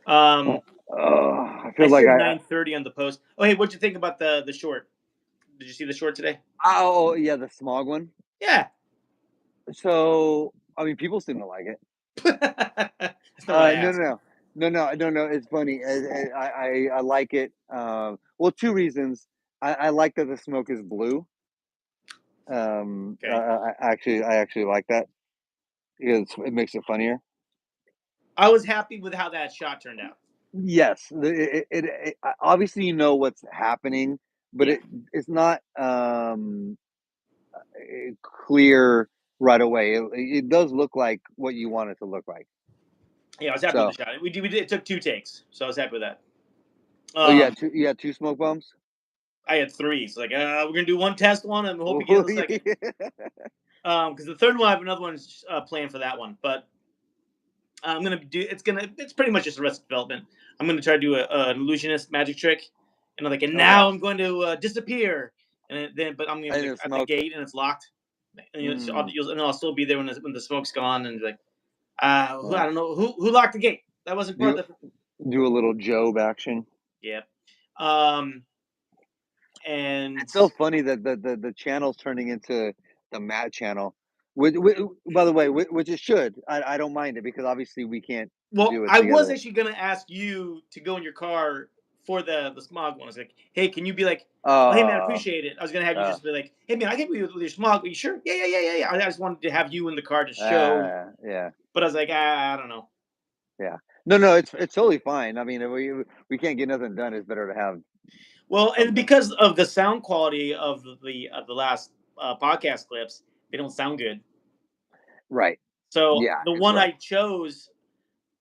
Um, I I feel like said I 9:30 on the post. Oh, hey, what'd you think about the short? Did you see the short today? oh yeah, the smog one. Yeah. So I mean, people seem to like it. That's not what I No, asked. no, no, no, no, no. It's funny. I like it. Well, two reasons. I like that the smoke is blue. Okay. I actually like that because it makes it funnier. I was happy with how that shot turned out. Yes, obviously you know what's happening, but Yeah. it's not clear right away. It does look like what you want it to look like. Yeah, I was happy with the So, shot. We did. It took 2 takes, so I was happy with that. oh yeah, Um, you had two smoke bombs. I had three. So like, we're gonna do one test one, and hope you get the second. Because the third one, I have another one planned for that one, but I'm gonna do. It's pretty much just Arrested Development. I'm gonna try to do an illusionist magic trick, and I'm like, and Okay, now I'm going to disappear, but I'm gonna and be the at the smoke. gate and it's locked, and, Mm, and I'll still be there when the smoke's gone, and like, I yeah. don't know who locked the gate. That wasn't part Do of the. do a little Job action. Yeah. Um, and It's so funny that the channel's turning into the Matt channel. Which, by the way, which it should. I don't mind it because obviously we can't well, do it I was together. actually gonna ask you to go in your car for the smog one. I was like, hey, can you be like, oh, hey man, I Uh, appreciate it. I was gonna have you uh, just be like, hey man, I can be with your smog. Are you sure? Yeah, yeah, yeah, yeah, yeah. I just wanted to have you in the car to show, yeah. but I was like, I don't know. Yeah. No, no, it's totally fine. I mean, if we can't get nothing done, it's better to have Well, and something. because of the sound quality of the last podcast clips, they don't sound good. Right. So Yeah, the one I correct. chose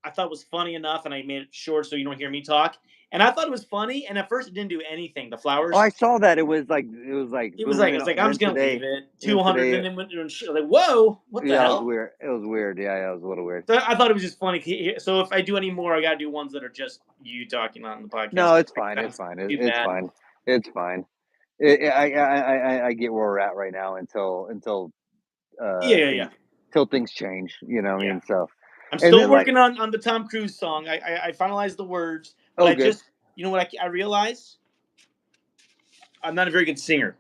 I thought was funny enough, and I made it short so you don't hear me talk. And I thought it was funny, and at first it didn't do anything. The Oh, I flowers, saw that. It was like it was boom, like and it's like I'm then just gonna leave today, it and then 200, today, and then went and like whoa, what the yeah, it was hell? weird. It was weird. Yeah, it was a little weird. So I thought it was just funny. So if I do any more, I gotta do ones that are just you talking on the podcast. No, it's It fine. It's sounds fine. too It's bad. fine. It's fine. I get where we're at right now Yeah, yeah, yeah, things till things change. You know what I yeah. mean? So, I'm and still then like, working on the Tom Cruise song. I finalized the words, but oh, I good. just you know what I realized I'm not a very good singer.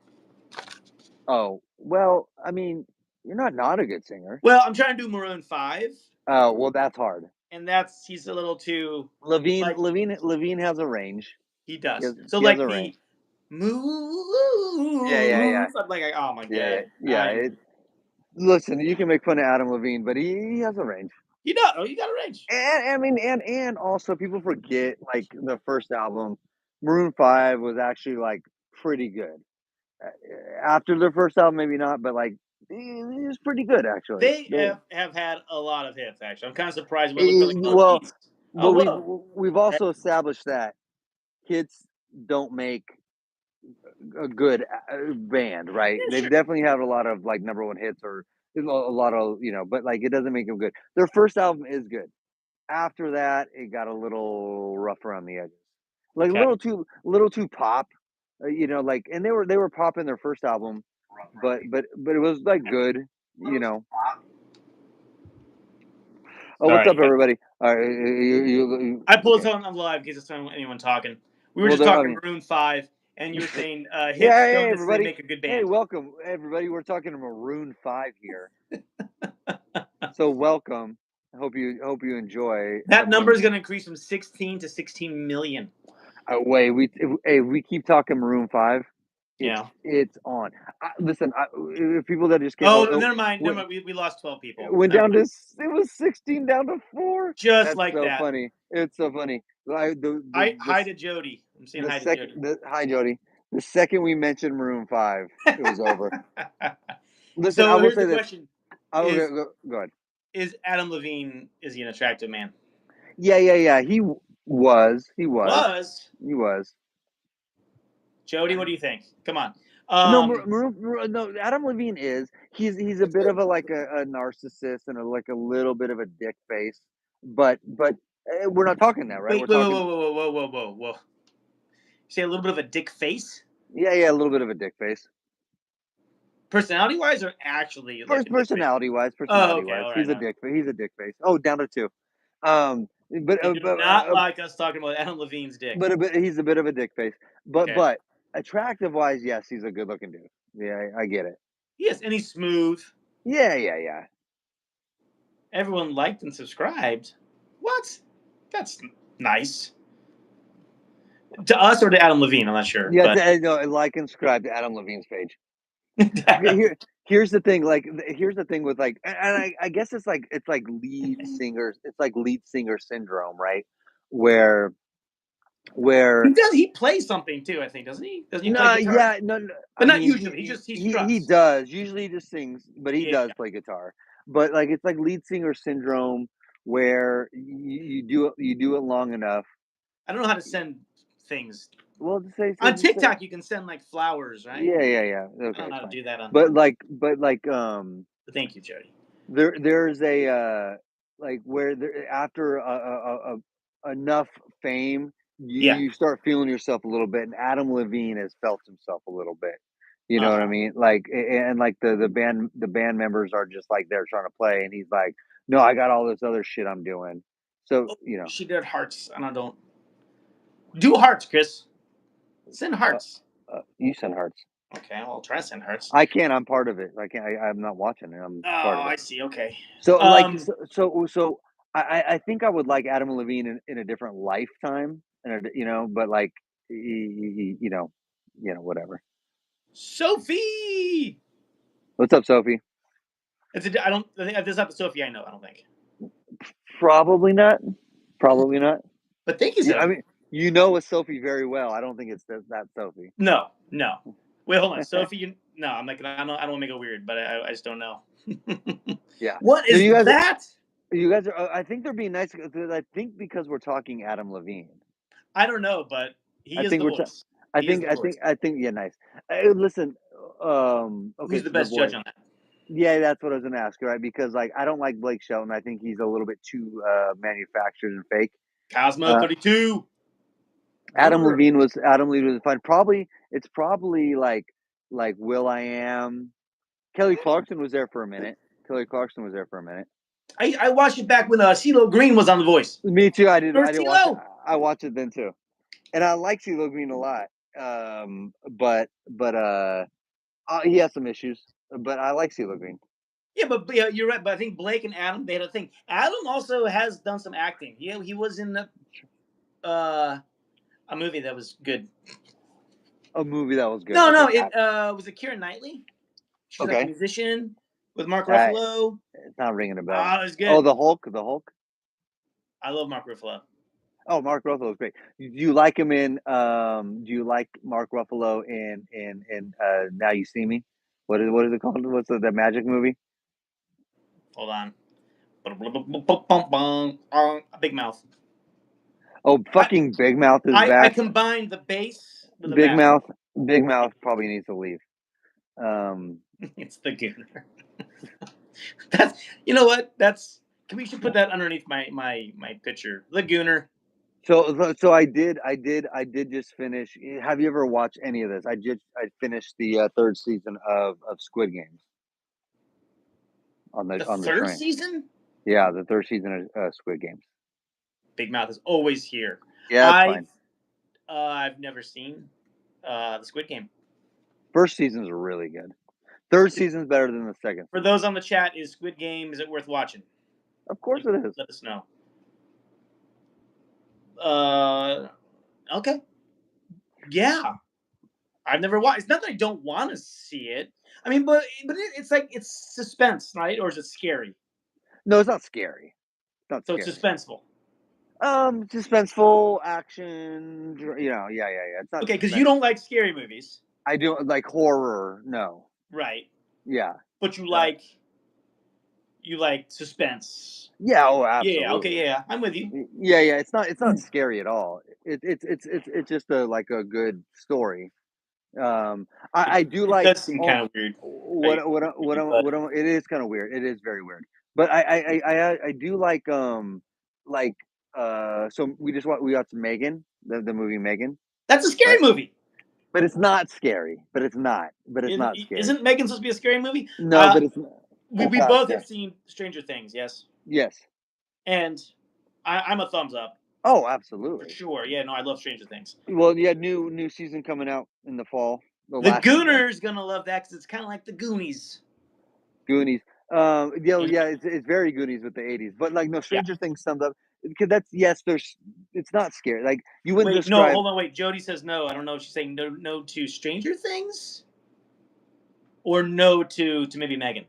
Oh, well, I mean, you're not a good singer. Well, I'm trying to do Maroon 5, Oh, well, that's hard. and that's he's a little too like Levine has a range. he does. So He has like a range. the Yeah, yeah, yeah, moves, I'm like, oh my yeah, god, yeah. Listen, you can make fun of Adam Levine, but he has a range. you know, oh, you got a range. And I mean, and also people forget like the first album, Maroon Five was actually like pretty good. Uh, After the first album, maybe not, but like it was pretty good actually. They have had a lot of hits. Actually, I'm kind of surprised when I looked. I'm like, oh Well, geez, oh but whoa, we've also established that kids don't make a good band, right? yeah, They've sure, definitely had a lot of like number one hits or a lot of but like it doesn't make them good. Their first album is good. After that, it got a little rough around the edges, like okay. a little too pop. Like and they were pop in their first album, but it was like good. You know. Oh, what's Sorry, up, everybody? I pulled Okay. this on live in case it's not anyone talking. We were Well, just there. I talking mean, Maroon 5, and you were saying hits yeah. don't Hey, necessarily everybody. make a good Hey, band. welcome, everybody. We're talking to Maroon Five here. So welcome. I hope you enjoy That number everyone. is going to increase from 16 to 16 million. Wait, we keep talking Maroon Five. It's Yeah. it's on. Listen, people that just came. Oh, Oh, never mind. Never went mind. We lost 12 people. went Never down to mind. it was 16 down to 4. Just That's like so that. funny. It's so funny. Hi to Jody. I'm saying The hi to second Jody. hi Jody. The second we mentioned Maroon Five, it was over. Listen, I So will here's say the this. question: Oh, Is go ahead. is Adam Levine is he an attractive man? Yeah, yeah, yeah. He was. Was He was. Jody? What do you think? Come on. No, Um, No. Adam Levine is. He's a bit of a narcissist and like a little bit of a dick face. But we're not talking that, right? We're wait, wait, wait, talking. whoa, whoa, whoa, whoa, whoa, whoa. Say a little bit of a dick face, Yeah, yeah, a little bit of a dick face. personality wise, or actually like First, a dick face. personality wise, Oh, okay, all right he's a now. dick. He's a dick face. Oh, down to 2. But They do not like us talking about Adam Levine's dick. but he's a bit of a dick face. Okay. But attractive wise, yes, he's a good looking dude. Yeah, I get it. Yes, and he's smooth. Yeah. Everyone liked and subscribed. What? That's nice. To us or to Adam Levine, I'm not sure. Yeah, But no, like and subscribe to Adam Levine's page. Here's the thing. Like, here's the thing with like, and I guess it's like lead singers. It's like lead singer syndrome, right? Where he plays something too, I think, doesn't he? Doesn't he play no, guitar? yeah, no, But I not mean, usually. He he struts. does. Usually he just sings, but he Yeah. does play guitar. But like, it's like lead singer syndrome, where you do it long enough. I don't know how to send things. Well, to say On TikTok, you can send like flowers, right? yeah. I Okay, don't know how to fine. do that on. But like Thank you, Jody. there's a like where after enough fame, Yeah. you start feeling yourself a little bit, and Adam Levine has felt himself a little bit. You know what I Uh-huh. mean? Like, and like the band members are just like they're trying to play, and he's like, "No, I got all this other shit I'm doing." So Oh, you know, she did hearts, and I don't do hearts, Chris. Send hearts. you send hearts. Okay, well, I'll try to send hearts. I can't. I'm part of it. I can't. I'm not watching it. I'm Oh, part of it. I see. Okay. So like so I think I would like Adam Levine in a different lifetime, and you know, but like you know, whatever. Sophie. What's up, Sophie? I don't. I think this is not the Sophie I know. I don't think. Probably not. Probably not. But thank you, I Sophie. mean, you know a Sophie very well. I don't think it's that Sophie. No. Wait, hold on, Sophie. No, I'm like I don't want to make it weird, but I just don't know. Yeah. What No, is that? You guys are. I think they're being nice because I think because we're talking Adam Levine. I don't know, but he I is think the we're. voice. I think. Yeah, nice. Listen. Okay. Who's the So best judge on that? Yeah, that's what I was gonna ask, right? Because like I don't like Blake Shelton. I think he's a little bit too manufactured and fake. Cosmo 32. Adam Levine was fine. It's probably like Will I Am. Kelly Clarkson was there for a minute. I watched it back when CeeLo Green was on The Voice. Me too. I did watch it. CeeLo. I watched it then too, and I like CeeLo Green a lot. But he has some issues. But I like CeeLo Green. Yeah, but yeah, you're right. But I think Blake and Adam, they had a thing. Adam also has done some acting. Yeah, he was in a movie that was good. A movie that was good. No, it was it Keira Knightley. She's like a Okay. musician with Mark Ruffalo. It's not ringing a bell. Oh, it's good. Oh, the Hulk. I love Mark Ruffalo. Oh, Mark Ruffalo is great. Do you like him in? Do you like Mark Ruffalo in Now You See Me? What is it called? What's the magic movie? Hold on. Big Mouth. Oh, fucking Big Mouth is back. I combined the bass with the Big Mouth. Big Mouth probably needs to leave. It's the Gooner. That's you know what? We should put that underneath my picture. The Gooner. So I did just finish. Have you ever watched any of this? I finished the third season of Squid Games. On the third train. Season? Yeah, the third season of Squid Games. Big Mouth is always here. Yeah, that's fine. I've never seen the Squid Game. First season's really good. Third season's better than the second. For those on the chat, is Squid Game, is it worth watching? Of course it is. Let us know. Okay. Yeah. I've never watched. It's not that I don't want to see it. I mean, but it's like it's suspense, right? Or is it scary? No, it's not scary. It's suspenseful. Suspenseful action. Yeah. It's not okay, because you don't like scary movies. I do like horror. No. Right. Yeah. But you like suspense. Yeah. Oh, absolutely. Yeah. Okay. Yeah. I'm with you. Yeah. It's not scary at all. It's just a good story. I do like. It does seem kind of weird. It is kind of weird. It is very weird. But I do like so we got Megan, the movie Megan. That's a scary movie. But it's not scary. But it's not scary. Isn't Megan supposed to be a scary movie? No, but it's. We both have seen Stranger Things, yes. Yes. And I'm a thumbs up Oh, for absolutely. sure. Yeah, no, I love Stranger Things. Well, yeah, new season coming out in the fall. The The last season, Gooners gonna love that because it's kind of like the Goonies. Goonies. Yeah, You know? yeah, it's very Goonies with the '80s, but like no Yeah. Stranger Things summed up because that's yes, there's it's not scary. Like you wouldn't Wait, no, describe. hold on, wait. Jody says no. I don't know if she's saying no to Stranger Things or no to maybe Megan.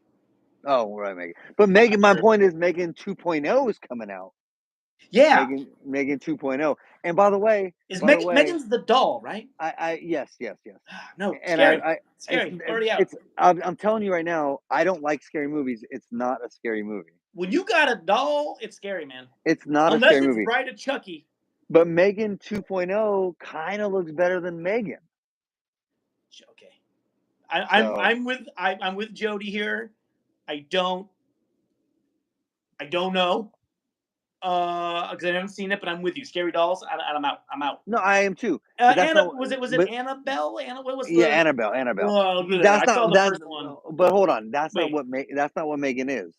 Oh, right, Megan. But I'm not Megan, my sure. point is Megan 2.0 is coming out. Yeah, Megan 2.0. And is by the Megan way, Megan's the doll, right? I yes, yes, yes. No, And scary, it's scary. Already out. it's I'm telling you right now, I don't like scary movies. It's not a scary movie. When you got a doll, it's scary, man. It's not a Unless scary it's movie. Bride of Chucky. But Megan 2.0 kind of looks better than Megan. Okay, So I'm with Jody here. I don't know because I haven't seen it, but I'm with you. Scary dolls. I'm out. I'm out. no, I am too. But that's Anna not. was it But Annabelle? Anna, what was yeah, the? Annabelle, Annabelle. Well, I That's saw not the that. first one. But hold on, Wait, that's not what Megan is.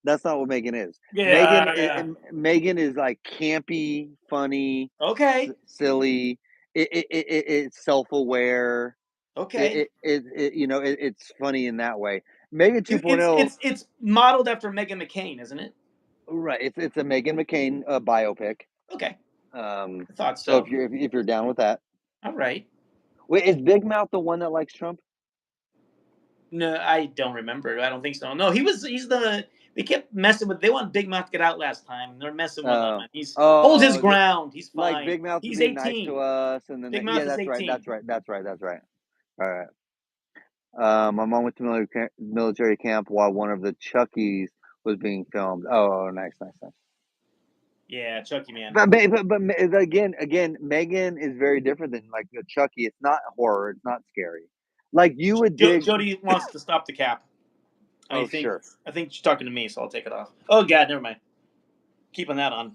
That's not what Megan is. yeah. Megan is like campy, funny, Okay, silly. It's self aware. okay. It's funny in that way. Megan 2.0, It's modeled after Megan McCain, isn't it? right? It's a Megan McCain biopic. Okay, Um, I thought so so. if you're down with that, All right. wait, is Big Mouth the one that likes Trump? No, I don't remember. I don't think so. No, he's the. They kept messing with. They want Big Mouth to get out last time. They're messing with him, Uh, and he's hold his oh, ground. He's like fine. Big Mouth is He's being nice to 18. us, and then Big yeah, Mouth is 18. that's right. All right. My mom went to military camp while one of the Chuckies was being filmed. Oh, nice, nice, nice. Yeah, Chucky man. But again, Megan is very different than like the Chucky. It's not horror. It's not scary. Like you would dig. Jody wants to stop the cap. Oh, sure. I think she's talking to me, so I'll take it off. Oh God, never mind. Keeping that on.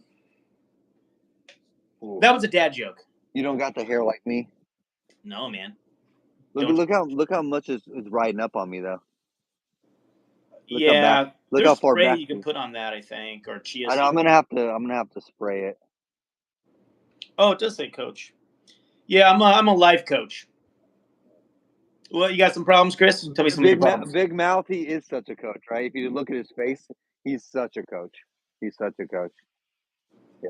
Ooh. That was a dad joke. You don't got the hair like me. No, man. Look how much is riding up on me though. Yeah, Look how there's far spray back. you can put on that, I think, or chia I know seed. I'm gonna have to spray it. Oh, it does say coach. Yeah, I'm a life coach. Well, you got some problems, Chris? Tell me some of your problems. Big Mouth, he is such a coach, right? If you look at his face, he's such a coach. He's such a coach. Yeah.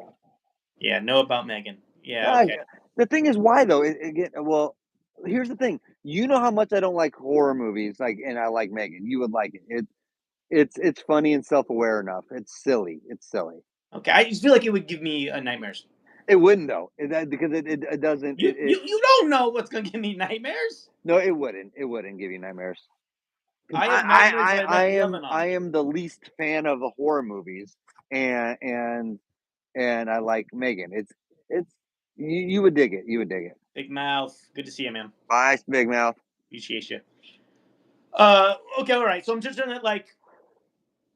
Yeah, know about Megan. Yeah, Like, okay. the thing is, why though? Again, well, here's the thing. You know how much I don't like horror movies, like, and I like Megan. You would like it. It's funny and self aware enough. It's silly. It's silly. Okay, I just feel like it would give me nightmares. It wouldn't though, because it doesn't. You don't know what's gonna give me nightmares. No, it wouldn't. It wouldn't give you nightmares. I have nightmares that I left the oven on. I am the least fan of the horror movies, and I like Megan. It's you would dig it. You would dig it. Big Mouth. Good to see you, man. Bye, Big Mouth. Appreciate you. Okay, all right. So I'm just trying to like.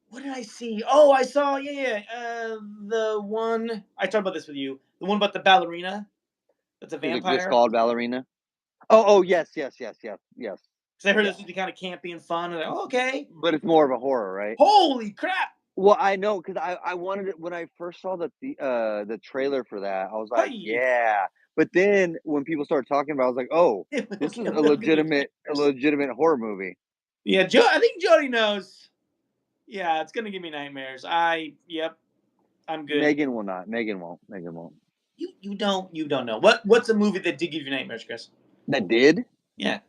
What did I see? Oh, I saw. Yeah. The one I talked about this with you. The one about the ballerina. That's a Is it just vampire. called Ballerina? Oh yes. Because I heard Yeah. this would be kind of campy and fun. And like, oh, okay. But it's more of a horror, right? Holy crap! Well, I know because I wanted it when I first saw the trailer for that. I was like, Hey. yeah. But then when people started talking about it, I was like, oh, this is Will give me a nightmares. legitimate horror movie. Yeah, I think Jody knows. Yeah, it's gonna give me nightmares. Yep, I'm good. Megan will not. Megan won't. You don't know what's a movie that did give you nightmares, Chris? That did? Yeah.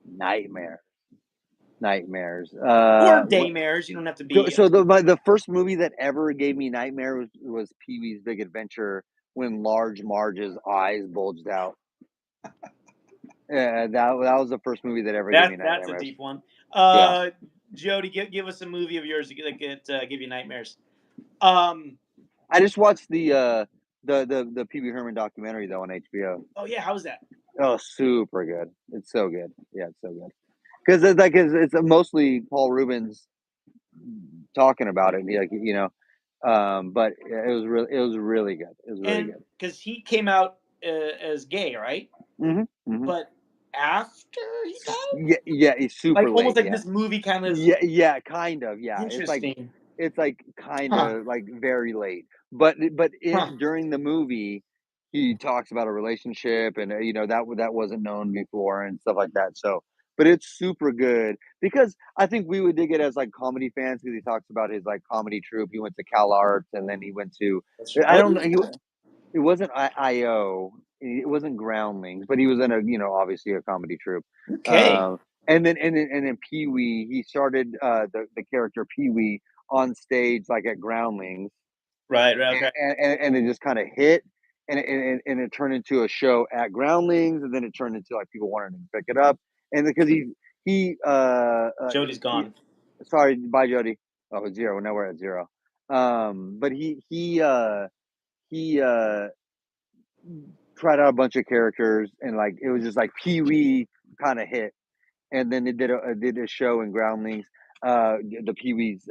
Nightmares. Nightmares. Or daymares. You don't have to be. So the first movie that ever gave me nightmare was Pee Wee's Big Adventure when Large Marge's eyes bulged out. Yeah, that was the first movie that ever gave me nightmares. That's a deep one. Yeah. Jody, give us a movie of yours that give you nightmares. I just watched the Pee Wee Herman documentary though on HBO. Oh yeah, how was that? Oh, super good. It's so good. Yeah, it's so good. Because it's mostly Paul Rubens talking about it. But it was really good. It was really good. Because he came out as gay, right? Mm-hmm. But after he died, Yeah, he's super like almost late. like Yeah. this movie kind of. Yeah, kind of. Yeah, Interesting. it's like kind Huh. of like very late. But Huh. during the movie, he talks about a relationship, and that wasn't known before and stuff like that. So, but it's super good because I think we would dig it as like comedy fans because he talks about his like comedy troupe. He went to Cal Arts, and then he went to That's I oh, don't know. It wasn't IO. It wasn't Groundlings, but he was in a obviously a comedy troupe. okay. And then Pee Wee, he started the character Pee Wee on stage like at Groundlings, Right. Right. and Okay. it just kind of hit, and it turned into a show at Groundlings, and then it turned into like people wanting to pick it up, and because he Jody's he gone. sorry, bye Jody. Oh, zero. Now we're at zero. But he tried out a bunch of characters, and like it was just like Pee Wee kind of hit, and then it did a show in Groundlings, the Pee Wee's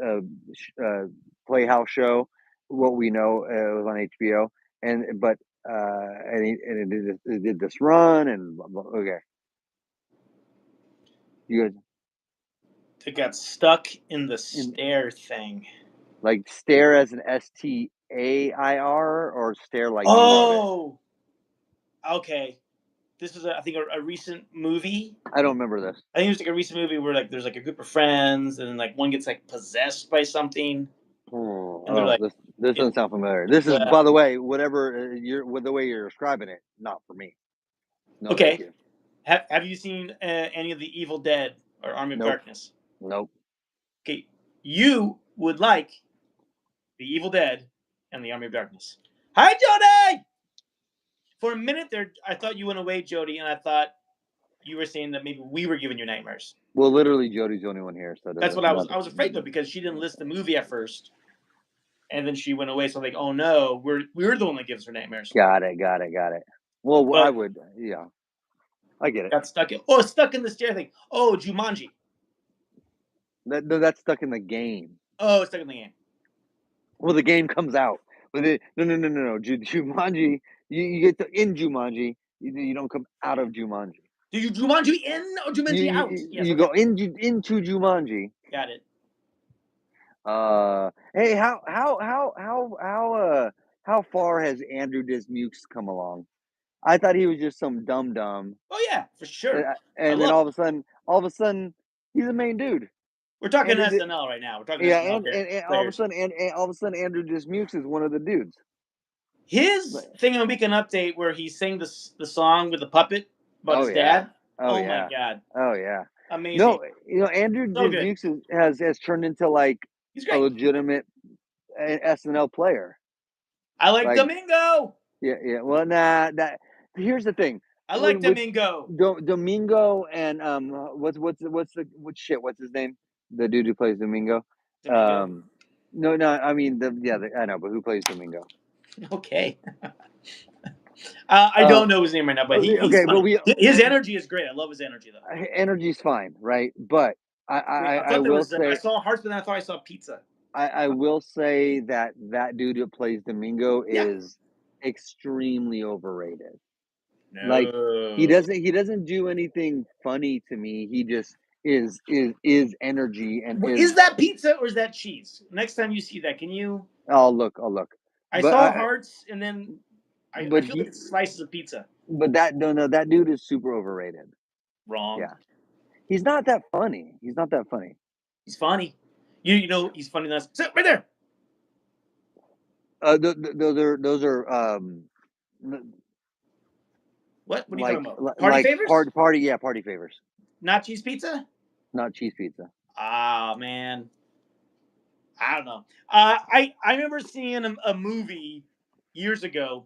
Playhouse show. What we know, it was on HBO, and it did this run, and okay, you guys It got stuck in the in stair thing. like stare as an STAIR or stare like you wrote it. Oh, okay. This is, I think, a recent movie. I don't remember this. I think it was like a recent movie where like there's like a group of friends and then like one gets like possessed by something Oh, and they're like, this it, doesn't sound familiar. This is, uh, by the way, whatever with the way you're describing it, not for me. No, thank okay. you. Have you seen any of the Evil Dead or Army of Nope, Darkness? nope. Okay, you would like the Evil Dead and the Army of Darkness. Hi, Jody. For a minute there, I thought you went away, Jody, and I thought you were saying that maybe we were giving you nightmares. Well, literally, Jody's the only one here, so That's that's what I was. nothing. I was afraid though because she didn't list the movie at first, and then she went away. So I'm like, oh no, we're the one that gives her nightmares. Got it, got it, got it. Well, I But would, yeah, I get it. got stuck in the stair thing. Oh, Jumanji. That's stuck in the game. Oh, stuck in the game. Well, the game comes out, but no. Jumanji, you get in Jumanji, you don't come out of Jumanji. Do you Jumanji in or You Jumanji out? you, Yes. you Okay. go into Jumanji. Got it. Hey, how far has Andrew Dismukes come along? I thought he was just some dum dum, Oh yeah, for sure. I and then love. all of a sudden, he's the main dude. We're talking Andrew, SNL right now. We're talking yeah, SNL and players. all of a sudden, Andrew Dismukes is one of the dudes. His thing on Weekend Update where he sang the song with the puppet about Oh his yeah, dad. oh Oh my yeah, god, oh yeah. amazing, No, Andrew so good. Dismukes has turned into like He's a great. legitimate SNL player. I like Like, Domingo. yeah, yeah. Well, nah. Here's the thing. I like With Domingo. Domingo and what's his name? The dude who plays Domingo. Domingo. Um, no. I mean I know, but who plays Domingo? Okay. I don't Um, know his name right now, but he's okay, but funny. His energy is great. I love his energy though. energy's fine, right? But Wait, I I thought there will was. I say saw hearts, but then I thought I saw pizza. I will say that dude who plays Domingo Yeah. is extremely overrated. Like No. he doesn't do anything funny to me. He just is energy and is. Is that pizza or is that cheese? Next time you see that, can you? I'll look. I But saw hearts, and then I but feel like it's slices of pizza. that no, that dude is super overrated. Wrong. Yeah. He's not that funny. He's not that funny. He's funny. You know he's funny. That's right there. Those are What? What are you talking like about? Party favors? party yeah, party favors, Not cheese pizza? not cheese pizza. Ah man, I don't know. I remember seeing a movie years ago,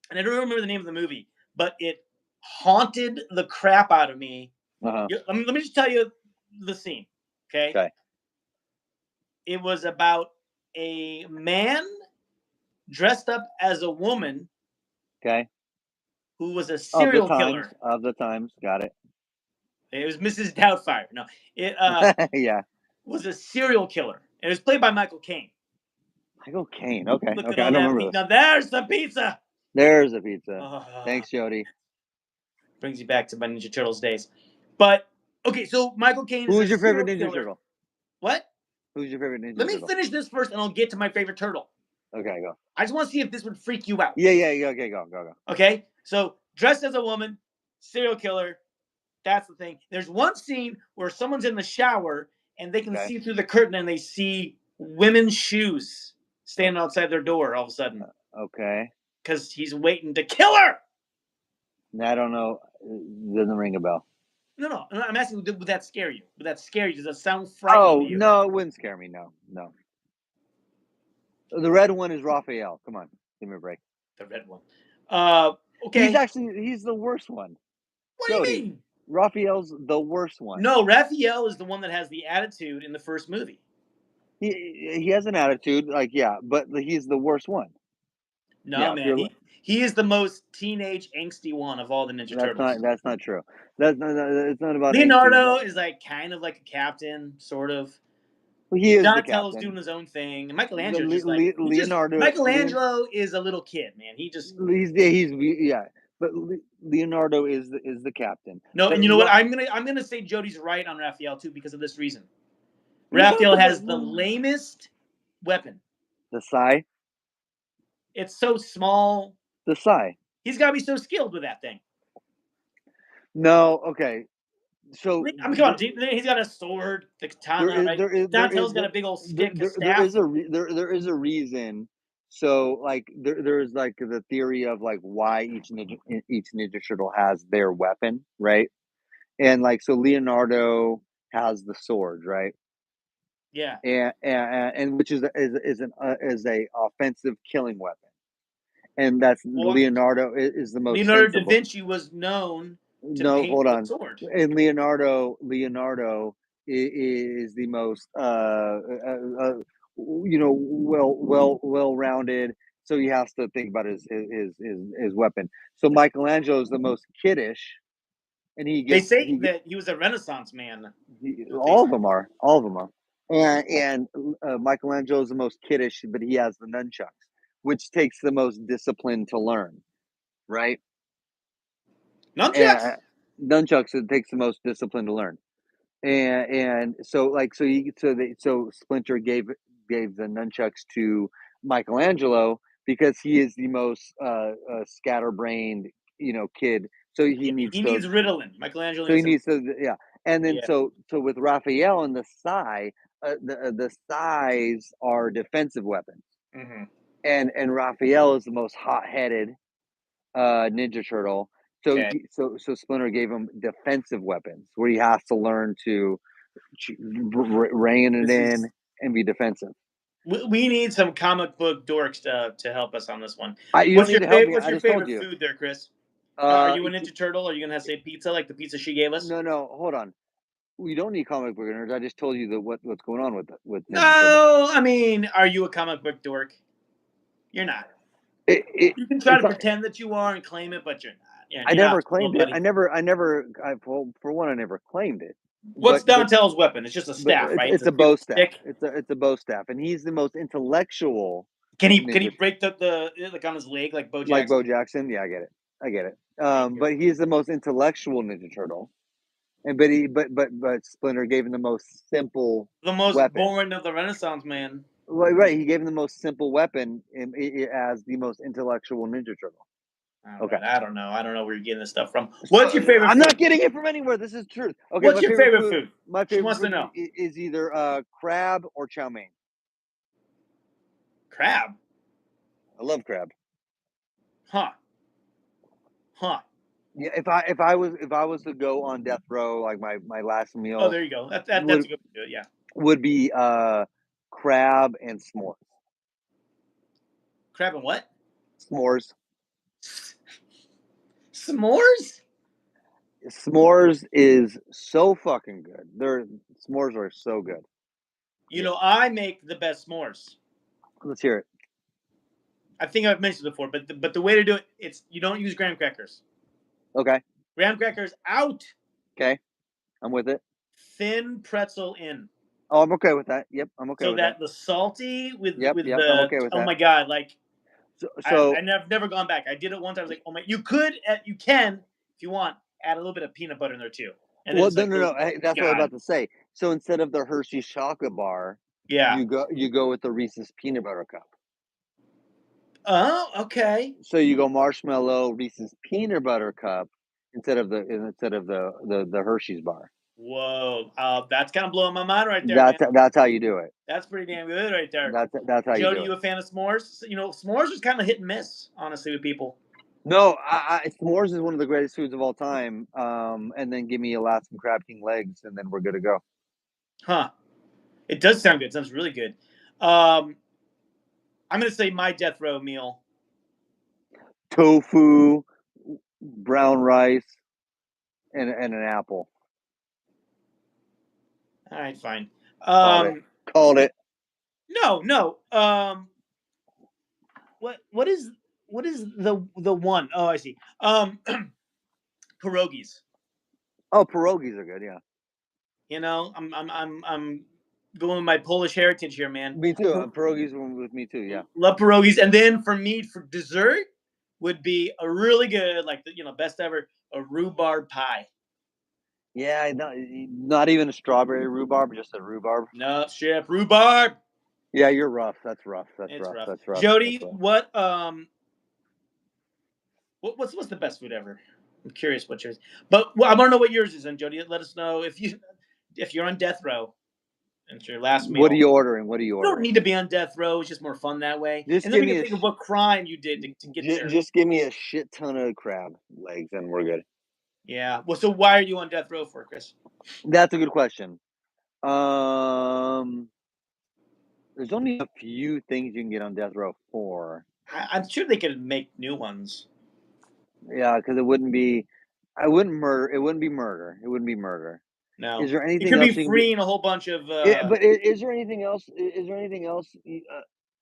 and I don't remember the name of the movie, but it haunted the crap out of me. Uh-huh. Let me just tell you the scene. Okay, Okay. it was about a man dressed up as a woman Okay. who was a serial killer. Of the times. Got it. It was Mrs. Doubtfire. No, it Yeah. was a serial killer. It was played by Michael Caine. Michael Caine. Okay. Look at Okay. I all don't that remember pizza. this. Now there's the pizza. There's a pizza. Ah, Thanks, Jody. brings you back to my Ninja Turtles days. But okay, so Michael Caine is Who was a your favorite serial Ninja killer. Turtle? What? Who's your favorite Ninja Let me Turtle? finish this first, and I'll get to my favorite turtle. Okay, go. I just want to see if this would freak you out. Yeah. Okay, go. Okay, so dressed as a woman, serial killer. That's the thing. There's one scene where someone's in the shower and they can see through the curtain and they see women's shoes standing outside their door all of a sudden. Okay. Because he's waiting to kill her. I don't know. Doesn't ring a bell. No. I'm asking, would that scare you? Would that scare you? Does that sound frightening to you? No, it wouldn't scare me. No. The red one is Raphael. Come on, give me a break. The red one. Okay. He's the worst one. What do you mean? Raphael's the worst one. No, Raphael is the one that has the attitude in the first movie. He has an attitude, but he's the worst one. No, man. He is the most teenage angsty one of all the Ninja Turtles. That's not true. It's not about Leonardo is like kind of like a captain, sort of. He is Donatello's doing his own thing. Michelangelo just like Leonardo. Michelangelo is a little kid, man. He's but Leonardo is the captain. No, and you know what? I'm gonna say Jody's right on Raphael too because of this reason. Raphael has the lamest weapon. The sai. It's so small. The sai. He's got to be so skilled with that thing. No, okay. So I mean, come on. He's got a sword. The katana, right? Donatello's got a big old stick. There is a reason. So there's like the theory of like why each Ninja Turtle has their weapon, right? And so Leonardo has the sword, right? Yeah. And which is a offensive killing weapon, and that's Leonardo is the most. Leonardo da Vinci was known to paint hold on. sword. And Leonardo is the most well-rounded. So he has to think about his weapon. So Michelangelo is the most kiddish, and they say that he was a Renaissance man. All of them are. And Michelangelo is the most kiddish, but he has the nunchucks, which takes the most discipline to learn, right? Nunchucks. Nunchucks, it takes the most discipline to learn, and so Splinter gave the nunchucks to Michelangelo because he is the most scatterbrained kid. So he needs Ritalin. Michelangelo. So he needs and then so with Raphael and the sai, the sais are defensive weapons, and Raphael is the most hot-headed Ninja Turtle. So Splinter gave him defensive weapons where he has to learn to rein it in and be defensive. We need some comic book dorks to help us on this one. What's your favorite food there, Chris? Are you a Ninja Turtle? Are you gonna say pizza like the pizza she gave us? No, hold on. We don't need comic book nerds. I just told you what's going on with Ninja Turtles. I mean, are you a comic book dork? You're not. You can try to pretend that you are and claim it, but you're not. I never claimed it. I never claimed it. What's Donatello's weapon? It's just a staff, right? It's a bow staff. It's a bow staff, and he's the most intellectual. Can he break the like on his leg like Bo Jackson? Like Bo Jackson? Yeah, I get it. But he's the most intellectual Ninja Turtle, and but Splinter gave him the most simple, boring of the Renaissance man. Right, he gave him the most simple weapon as the most intellectual Ninja Turtle. Okay, I don't know where you're getting this stuff from. What's your favorite? I'm not getting it from anywhere. This is truth. Okay, what's your favorite food? My favorite wants to know is either crab or chow mein. Crab. I love crab. Huh. Yeah, if I was to go on death row, like my last meal. Oh, there you go. That's a good way to do it. Yeah. Would be crab and s'mores. Crab and what? S'mores. S'mores? S'mores is so fucking good. S'mores are so good. You know, I make the best s'mores. Let's hear it. I think I've mentioned it before, but the way to do it, you don't use graham crackers. Okay. Graham crackers out. Okay. I'm with it. Thin pretzel in. Oh, I'm okay with that. Yep, I'm okay with that. So that the salty with the I'm okay with that. My god, like so I've never gone back. I did it once. I was like, oh my, you can if you want add a little bit of peanut butter in there too. And well, no. That's what I was about to say. So instead of the Hershey's chocolate bar, Yeah. You go with the Reese's peanut butter cup. Oh, okay. So you go marshmallow Reese's peanut butter cup instead of the Hershey's bar. Whoa. That's kind of blowing my mind right there, man. That's how you do it. That's pretty damn good right there. That's how you Jody, do you it. a fan of s'mores? You know, s'mores is kind of hit and miss, honestly, with people. No, s'mores is one of the greatest foods of all time. And then give me Alaskan crab king legs, and then we're good to go. Huh. It does sound good. It sounds really good. I'm gonna say my death row meal. Tofu, brown rice, and an apple. All right, fine. Called it. No. What is the one? Oh, I see. Pierogies. Oh, pierogies are good. Yeah. You know, I'm going with my Polish heritage here, man. Me too. Pierogies were with me too. Yeah. Love pierogies, and then for me, for dessert, would be a really good, like best ever, a rhubarb pie. Yeah, not even a strawberry rhubarb, just a rhubarb. No, chef, rhubarb. Yeah, you're rough. That's rough. It's rough. That's rough. Jody, That's rough. what's the best food ever? I'm curious what yours. But I want to know what yours is, and Jody, let us know if you're on death row. And it's your last meal. What are you ordering? You don't need to be on death row. It's just more fun that way. Just and then give we me can think of what crime you did to get there. Just give me a shit ton of crab legs, and we're good. Yeah. Well, so why are you on death row for, Chris? That's a good question. There's only a few things you can get on death row for. I'm sure they could make new ones. Yeah, because it wouldn't be. I wouldn't murder. It wouldn't be murder. It wouldn't be murder. No. Is there anything you could else be freeing a whole bunch of. But is there anything else? Is there anything else?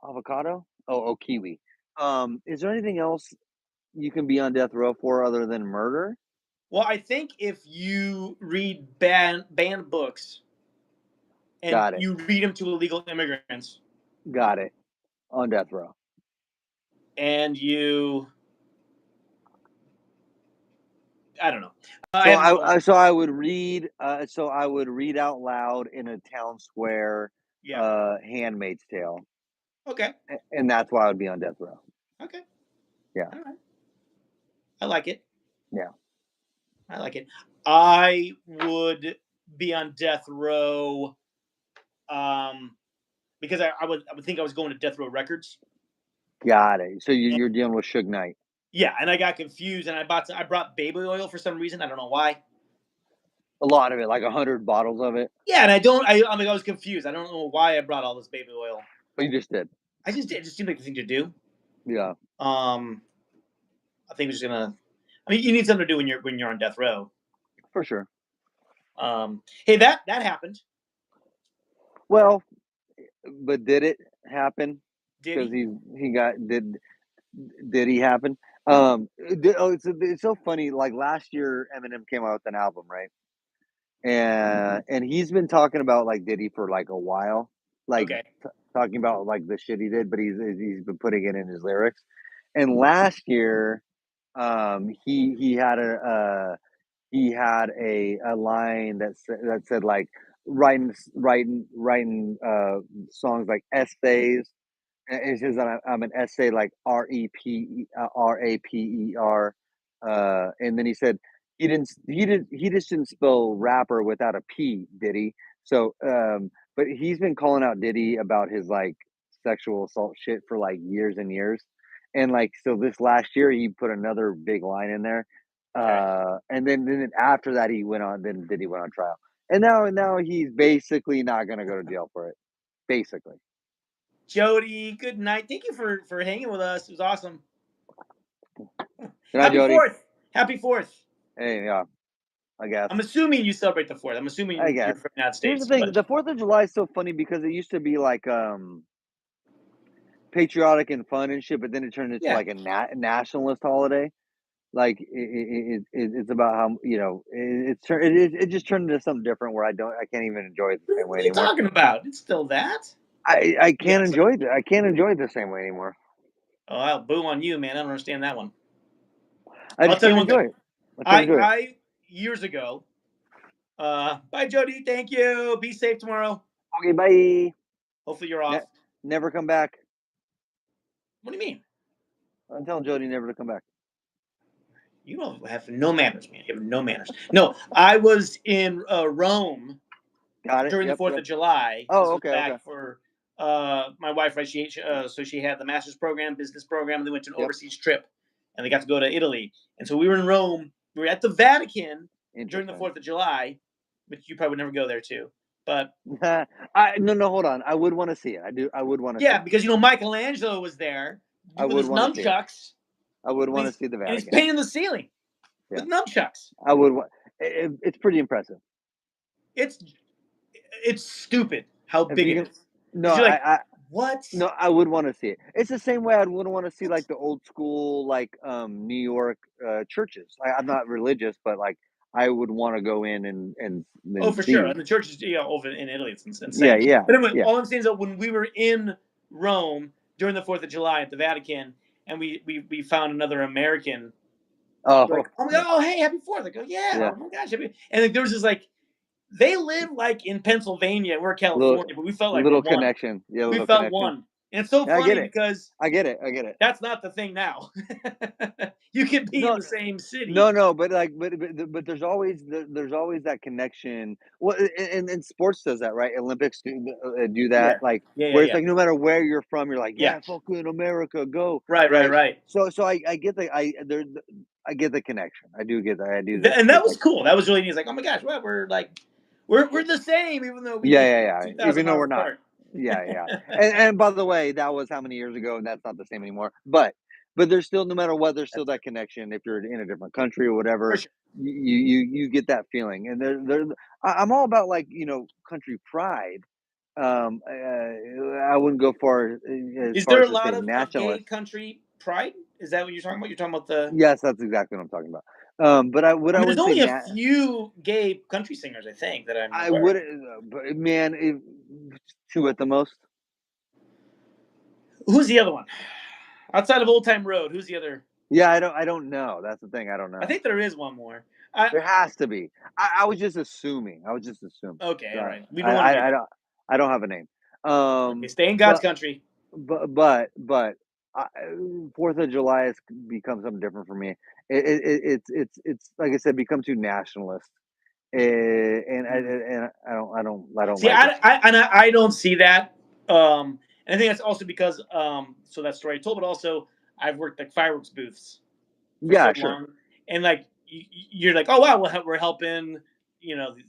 Avocado? Oh, kiwi. Is there anything else you can be on death row for other than murder? Well, I think if you read banned books and you read them to illegal immigrants. Got it. On death row. And you. I don't know. So I would read. So I would read out loud in a town square. Yeah. Handmaid's Tale. Okay. And that's why I would be on death row. Okay. Yeah. All right. I like it. Yeah. I like it. I would be on death row, because I would think I was going to Death Row Records. Got it. So you're dealing with Suge Knight. Yeah, and I got confused, and I brought baby oil for some reason. I don't know why. A lot of it, like 100 bottles of it. Yeah, and I was confused. I don't know why I brought all this baby oil. But you just did. I just did. It just seemed like the thing to do. Yeah. I think we're just gonna. I mean, you need something to do when you're on death row. For sure. Hey, that happened. Well, but did it happen? Did did he happen? It's so funny. Like last year, Eminem came out with an album, right? And he's been talking about like Diddy for like a while, like talking about like the shit he did, but he's been putting it in his lyrics. And last year, he had a line that said like writing songs like essays. And it says that I'm an essay like RAPER, and then he said he just didn't spell rapper without a P, did he? So, but he's been calling out Diddy about his like sexual assault shit for like years and years, and like so this last year he put another big line in there, and then after that he went on. Then Diddy went on trial, and now he's basically not gonna go to jail for it, basically. Jody, good night. Thank you for hanging with us. It was awesome. Good night, Jody. 4th. Happy 4th. Hey, yeah. I guess. I'm assuming you celebrate the 4th. I'm assuming you're from the United States. Here's the thing: the 4th of July is so funny because it used to be like patriotic and fun and shit, but then it turned into like a nationalist holiday. Like it's about how it just turned into something different where I can't even enjoy it the same way anymore. What are you talking about? It's still that. I can't enjoy it. I can't enjoy it the same way anymore. Oh, I'll boo on you, man. I don't understand that one. I just can't enjoy it. I years ago. Bye, Jody. Thank you. Be safe tomorrow. Okay, bye. Hopefully you're off. Never come back. What do you mean? I'm telling Jody never to come back. You don't have no manners, man. You have no manners. No, I was in Rome Got it. during the Yep. 4th Yep. of July. This Oh, was okay. Okay. back for my wife, right? So she had the master's program, business program, and they went to an Yep. overseas trip, and they got to go to Italy. And so we were in Rome. We were at the Vatican during the 4th of July, which you probably would never go there too. But no, hold on. I would want to see it. I would want to see yeah, it. because Michelangelo was there I with would his want to see it. nunchucks. I would want to see the And he's Vatican. painting the ceiling with nunchucks. I would want. It's pretty impressive. It's stupid how big it is. No, you're like, I what? no, I would want to see it. It's the same way I would want to see like the old school like New York churches. I'm not religious, but like I would want to go in and Oh, for see. sure. And the churches, over in Italy, it's insane. Yeah. But anyway, all I'm saying is that when we were in Rome during the 4th of July at the Vatican, and we found another American. Like, oh my God, oh hey, happy 4th. I go, yeah, oh my gosh, and like there was this like they live like in Pennsylvania, we're California, but we felt like little we're one. connection. Yeah, we little felt connection. one. And it's so funny because I get it. that's not the thing now. You can be in the same city. No, but like, but there's always that connection. Well, and sports does that, right? Olympics do that. Like, where it's like no matter where you're from, you're like, yeah, fucking America, go. Right. So I get I get the connection. I do get that. And that was cool. That was really neat. It's like, oh my gosh, well, we're like, we're the same, even though we yeah. 2,000 Even though we're not. apart. Yeah. And by the way, that was how many years ago, and that's not the same anymore. But there's still, no matter what, there's still that connection. If you're in a different country or whatever, Sure. you get that feeling. And I'm all about like country pride. I wouldn't go far as Is far there as a to say lot of gay nationalist. country pride? Is that what you're talking about? You're talking about the. Yes, that's exactly what I'm talking about. But I I mean, there's wouldn't say only a few gay country singers, I think, that I'm I aware would, of. but man, two at the most. Who's the other one? Outside of Old Time Road, who's the other? Yeah, I don't know. That's the thing. I don't know. I think there is one more. There has to be. I was just assuming. Okay, all right. We I, don't want to. I don't have a name. Okay, stay in God's country. But 4th of July has become something different for me. It's like I said, become too nationalist, and I don't See, like it. I don't see that. And I think that's also because so that story I told, but also I've worked like fireworks booths for so long, and like you're like, oh wow, we're helping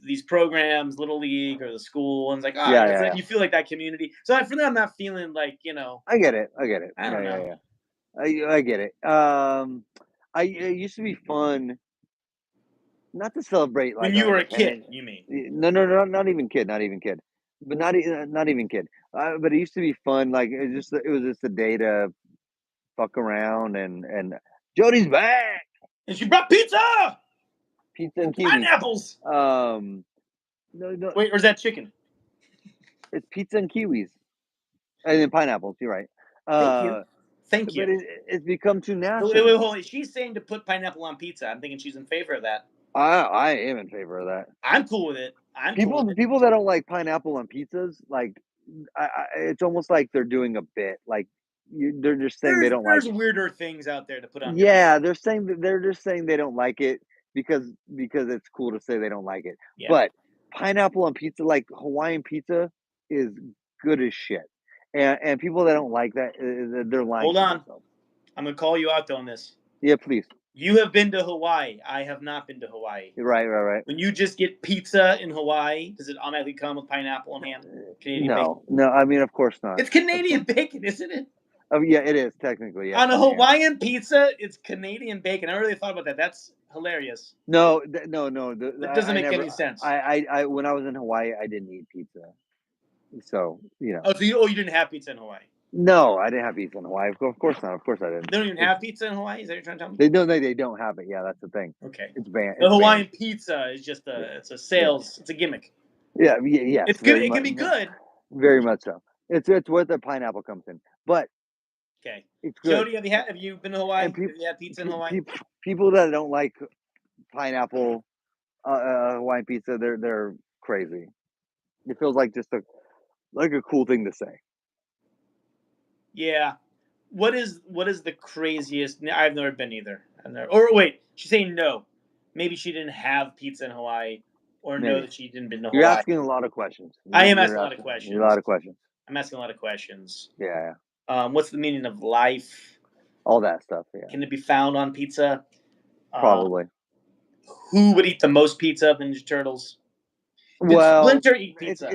these programs, Little League or the school, and it's like, oh yeah. You feel like that community. So for them, I'm not feeling like I get it. I don't know. I get it. It used to be fun not to celebrate like when you were a kid, you mean? No, not even kid, but not even kid. But it used to be fun. Like it was just a day to fuck around and Jody's back. And she brought pizza And kiwis. pineapples. No. Wait, or is that chicken? It's pizza and kiwis, and then pineapples. You're right. Thank you. But it's become too national. Wait, hold on. She's saying to put pineapple on pizza. I'm thinking she's in favor of that. I am in favor of that. I'm cool with it. People that don't like pineapple on pizzas, like it's almost like they're doing a bit. Like they're just saying they don't like. There's weirder things out there to put on. Yeah, they're just saying they don't like it because it's cool to say they don't like it. Yeah. But pineapple on pizza, like Hawaiian pizza, is good as shit. And people that don't like that, they're lying. Hold on, I'm gonna call you out on this. Yeah, please. You have been to Hawaii. I have not been to Hawaii. Right. When you just get pizza in Hawaii, does it automatically come with pineapple and ham? Canadian bacon? No. I mean, of course not. It's Canadian bacon, isn't it? Oh yeah, it is technically. Yeah. On a Hawaiian pizza, it's Canadian bacon. I really thought about that. That's hilarious. No. That doesn't make any sense. I when I was in Hawaii, I didn't eat pizza. So Oh, so you didn't have pizza in Hawaii? No, I didn't have pizza in Hawaii. Of course not. Of course I didn't. They don't even have pizza in Hawaii? Is that what you're trying to tell me? They don't have it. Yeah, that's the thing. Okay. It's banned. The Hawaiian pizza is just it's a sales. It's a gimmick. Yeah. It's good. It can be good. Very much so. It's where the pineapple comes in. But okay. It's good. Jody, have you been to Hawaii? Have you had pizza in Hawaii? People that don't like pineapple Hawaiian pizza, they're crazy. It feels like just like a cool thing to say. Yeah. What is the craziest? I've never been either. Or wait, she's saying no. Maybe she didn't have pizza in Hawaii, or no Maybe that she didn't been to you're Hawaii. asking a lot of questions. I am You're asking a lot of asking a questions. lot of questions. I'm asking a lot of questions. Yeah, What's the meaning of life? all that stuff. Yeah, Can it be found on pizza? Uh, probably. who would eat the most pizza of the Ninja Turtles? Did Well, Splinter eat it's pizza?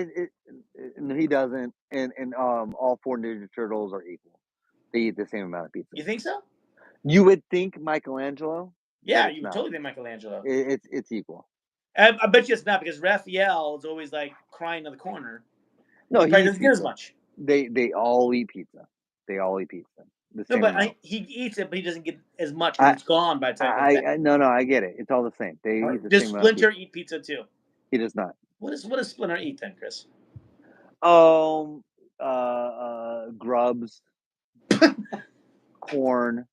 no, he doesn't, and all four Ninja Turtles are equal. They eat the same amount of pizza. You think so? You would think Michelangelo, but Yeah, it's you would not. totally think Michelangelo. It's equal. I bet you it's not because Raphael is always like crying in the corner. No, He probably he eats doesn't get as pizza. much. They all eat pizza. They all eat pizza. The No, same but amount. he eats it, but he doesn't get as much because I, it's gone by the time he comes back. no, I get it. It's all the same. They All eat right. the Does same amount of Splinter pizza. eat pizza too? He does not. What does Splinter eat then, Chris? Um, grubs, corn,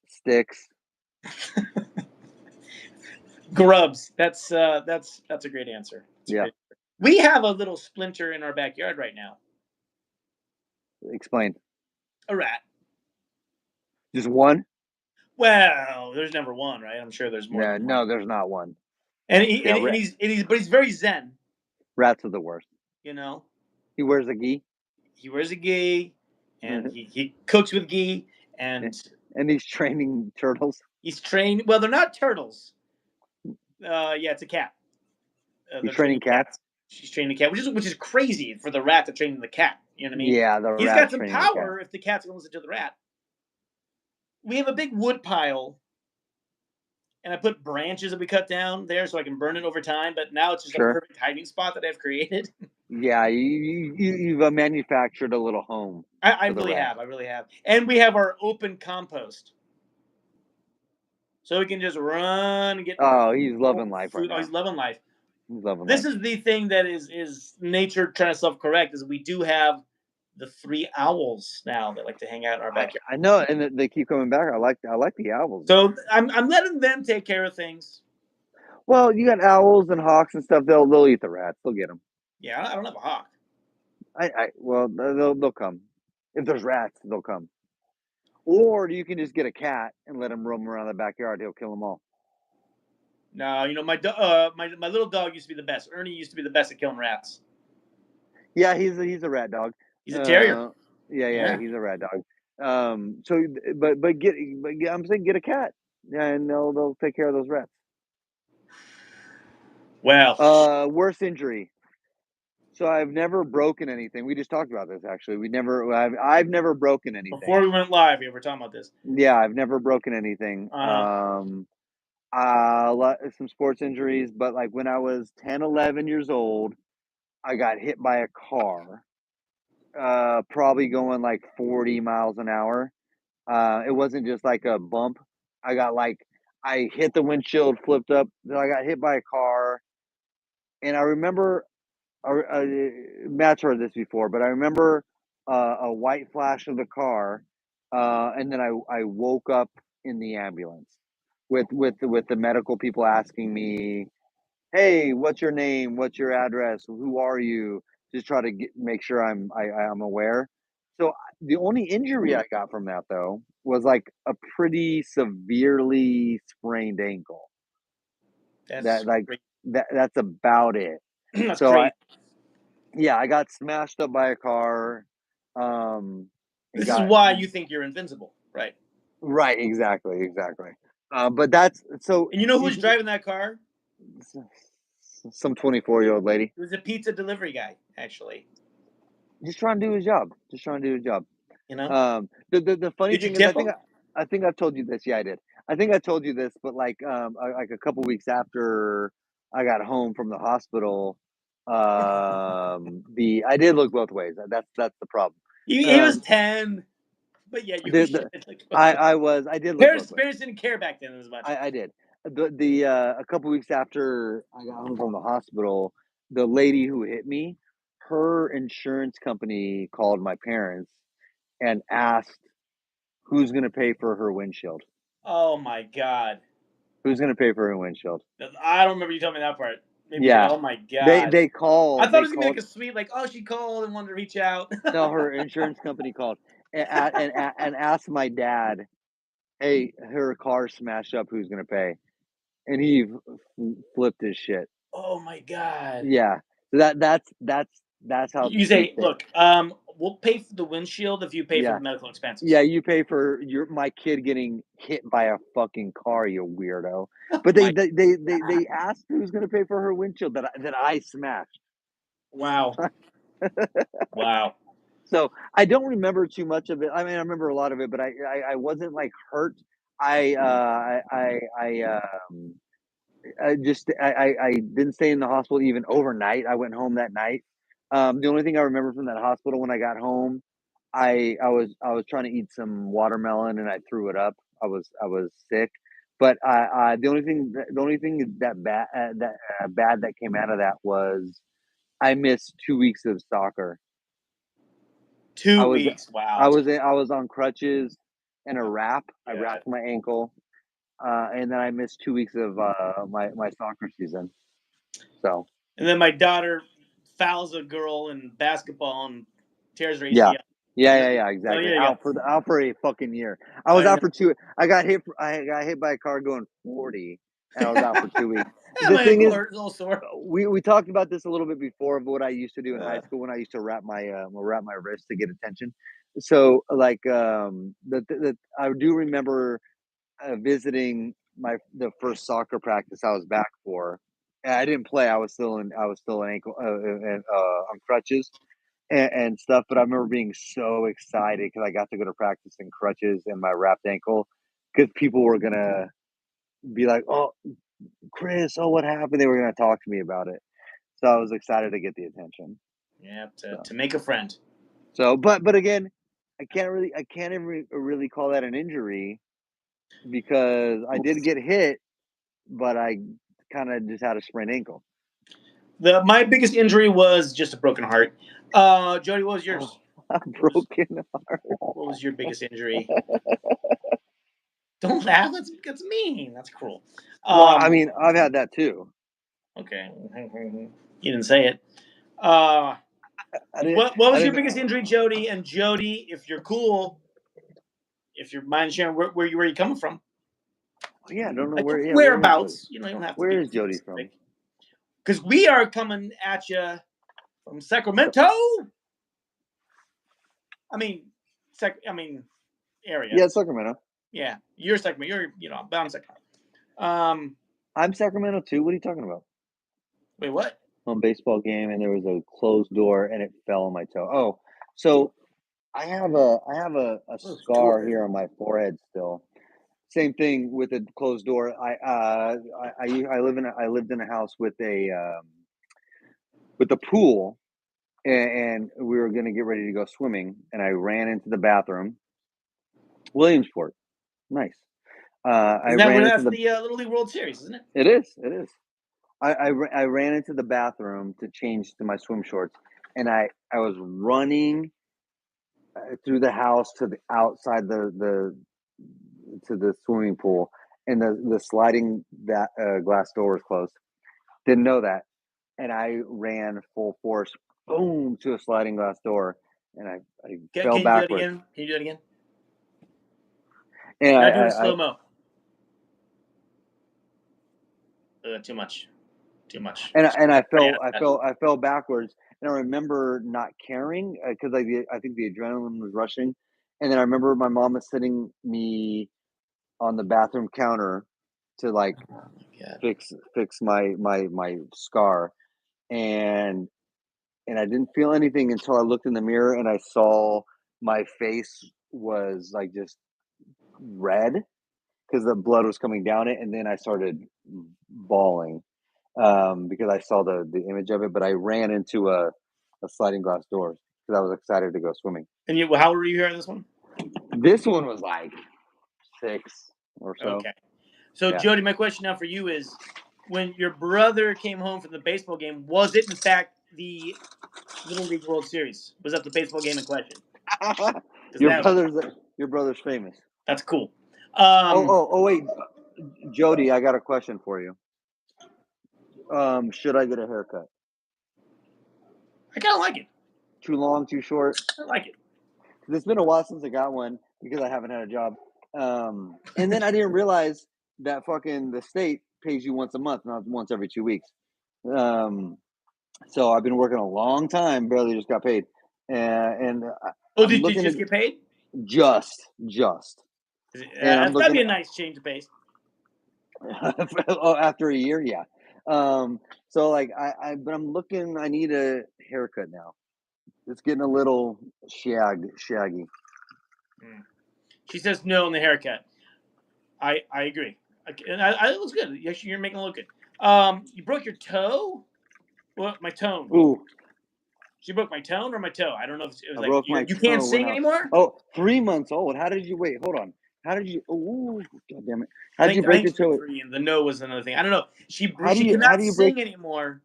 sticks. Grubs. That's a great answer. That's a Yeah. great answer. We have a little Splinter in our backyard right now. Explain. A rat. Just one? Well, there's never one, right? I'm sure there's more No, than one. no, there's not one. And he Yeah, but he's very zen. rats are the worst. You know, He wears a gi, he wears a gi, and he cooks with gi, and and he's training turtles. he's trained. Well, they're not turtles. Yeah, it's a cat. He's They're training training cats. cats. She's training a cat, which is crazy for the rat to train the cat. You know what I mean? Yeah, the He's got rat's some training the cat. power if the cat's gonna listen to the rat. We have a big wood pile, and I put branches that we cut down there so I can burn it over time. But now it's just a Sure. perfect hiding spot that I've created. Yeah, you've manufactured a little home. I for the really rat. have. I really have. And we have our open compost. So we can just run and get Oh, he's loving life right food. Oh, now. he's loving life. He's loving This life. is the thing that is nature trying to self-correct, is we do have the three owls now that like to hang out in our backyard. I know, and they keep coming back. I like the owls. So I'm letting them take care of things. Well, you got owls and hawks and stuff. They'll eat the rats. They'll get them. Yeah, I don't have a hawk. Well, they'll come. If there's rats, they'll come. Or you can just get a cat and let him roam around the backyard. He'll kill them all. No, my little dog used to be the best. Ernie used to be the best at killing rats. Yeah, he's a rat dog. He's a terrier. Yeah, he's a rat dog. So, I'm saying get a cat, and they'll take care of those rats. Well, Worst injury. So I've never broken anything. We just talked about this actually. I've never broken anything. before we went live, we were talking about this. Yeah, I've never broken anything. Some sports injuries, but like when I was 10, 11 years old, I got hit by a car, probably going like 40 miles an hour. It wasn't just like a bump. I hit the windshield, flipped up. Then I got hit by a car, and I remember, Matt's heard this before, but I remember a white flash of the car, and then I woke up in the ambulance with the medical people asking me, "Hey, what's your name? What's your address? Who are you?" Just try to make sure I'm aware. So the only injury I got from that though was like a pretty severely sprained ankle. That's That like great. that's about it. That's So crazy. I got smashed up by a car. This is Got why you think you're invincible, right? right, exactly. But that's so And you know who was driving that car? some 24-year-old lady. It was a pizza delivery guy, actually. Just trying to do his job. You know? The funny Did you thing is, tip him? I think I've told you this. Yeah, I did. I think I told you this, but like a couple weeks after I got home from the hospital, I did look both ways. That's the problem. He was 10, but yeah, you should. I did look both ways. Parents didn't care back then as much. I did. A couple weeks after I got home from the hospital, the lady who hit me, her insurance company called my parents and asked who's going to pay for her windshield. Oh my god. Who's going to pay for her windshield? I don't remember you telling me that part. Maybe. Yeah. Oh my god. They called. I thought it was gonna be like a sweet, like, oh, she called and wanted to reach out. No, her insurance company called and asked my dad, "Hey, her car smashed up. Who's gonna pay?" And he flipped his shit. Oh my god. Yeah. So that's how you say, look, we'll pay for the windshield if you pay for the medical expenses. Yeah, you pay for my kid getting hit by a fucking car, you weirdo. But they asked who's gonna pay for her windshield that I smashed. Wow. Wow. So I don't remember too much of it. I mean, I remember a lot of it, but I wasn't like hurt. I didn't stay in the hospital even overnight. I went home that night. The only thing I remember from that hospital when I got home, I was trying to eat some watermelon and I threw it up. I was sick, but the only thing that bad that came out of that was I missed 2 weeks of soccer. 2 weeks. Wow. I was on crutches and a wrap. I wrapped my ankle, and then I missed 2 weeks of my soccer season. So. And then my daughter fouls a girl in basketball and tears her ACL. Yeah, exactly. Out for a fucking year. I was out for 2. I got hit by a car going 40, and I was out for 2 weeks. The thing is, we talked about this a little bit before of what I used to do in high school when I used to wrap my wrist to get attention. So like I do remember visiting the first soccer practice I was back for. And I didn't play. I was still an ankle on crutches and stuff. But I remember being so excited because I got to go to practice in crutches and my wrapped ankle because people were gonna be like, "Oh, Chris, oh, what happened?" They were gonna talk to me about it. So I was excited to get the attention. Yeah, to make a friend. So, but again, I can't even really call that an injury because I did get hit, but I kind of just had a sprained ankle. My biggest injury was just a broken heart. Jody, what was yours? A broken heart. What was your biggest injury? Don't laugh. That's mean. That's cruel. Well, I mean, I've had that too. Okay, you didn't say it. What was your biggest injury, Jody? And Jody, if you're cool, if you're mind sharing, where you coming from? Yeah, I don't know where. Yeah, whereabouts? You don't have to. Where is Jody from? Because we are coming at you from Sacramento. I mean, area. Yeah, Sacramento. Yeah, you're Sacramento. You're I'm Sacramento. I'm Sacramento too. What are you talking about? Wait, what? On a baseball game, and there was a closed door, and it fell on my toe. Oh, so I have a scar here on my forehead still. Same thing with a closed door. I lived in a house with a pool, and we were going to get ready to go swimming, and I ran into the bathroom. Williamsport, nice. Isn't that where that's the Little League World Series, isn't it? It is. It is. I ran into the bathroom to change to my swim shorts, and I was running through the house to the outside to the swimming pool, and the sliding glass door was closed. Didn't know that, and I ran full force, boom, to a sliding glass door, and I fell backwards. Can you do it again? And I do it slow mo. Too much. And I fell backwards, and I remember not caring because I think the adrenaline was rushing, and then I remember my mom was sitting me on the bathroom counter to like fix my scar, and I didn't feel anything until I looked in the mirror and I saw my face was like just red because the blood was coming down it, and then I started bawling because I saw the image of it. But I ran into a sliding glass door because I was excited to go swimming. And how old were you hearing this one? This one was like 6 or so. Okay. So, Jody, my question now for you is, when your brother came home from the baseball game, was it in fact the Little League World Series? Was that the baseball game in question? Your brother's famous. That's cool. Oh wait, Jody, I got a question for you. Should I get a haircut? I kind of like it. Too long, too short? I like it. It's been a while since I got one because I haven't had a job. And then I didn't realize that fucking the state pays you once a month, not once every 2 weeks. So I've been working a long time, barely just got paid. And Oh, I'm did you looking just at get paid? just. And I'm That'd be a looking nice change of pace. after a year, yeah. So like but I'm looking. I need a haircut now. It's getting a little shaggy. She says no on the haircut. I agree. It looks good. You're making it look good. You broke your toe? Well, my tone. Ooh, She broke my tone or my toe. I don't know if it was I like broke my you can't toe when sing I was anymore. 3 months old. How did you wait? Hold on. How did you? Oh, God damn it! How I did you think break your she said toe? 3, and the no was another thing. I don't know. She could How not do you break? sing anymore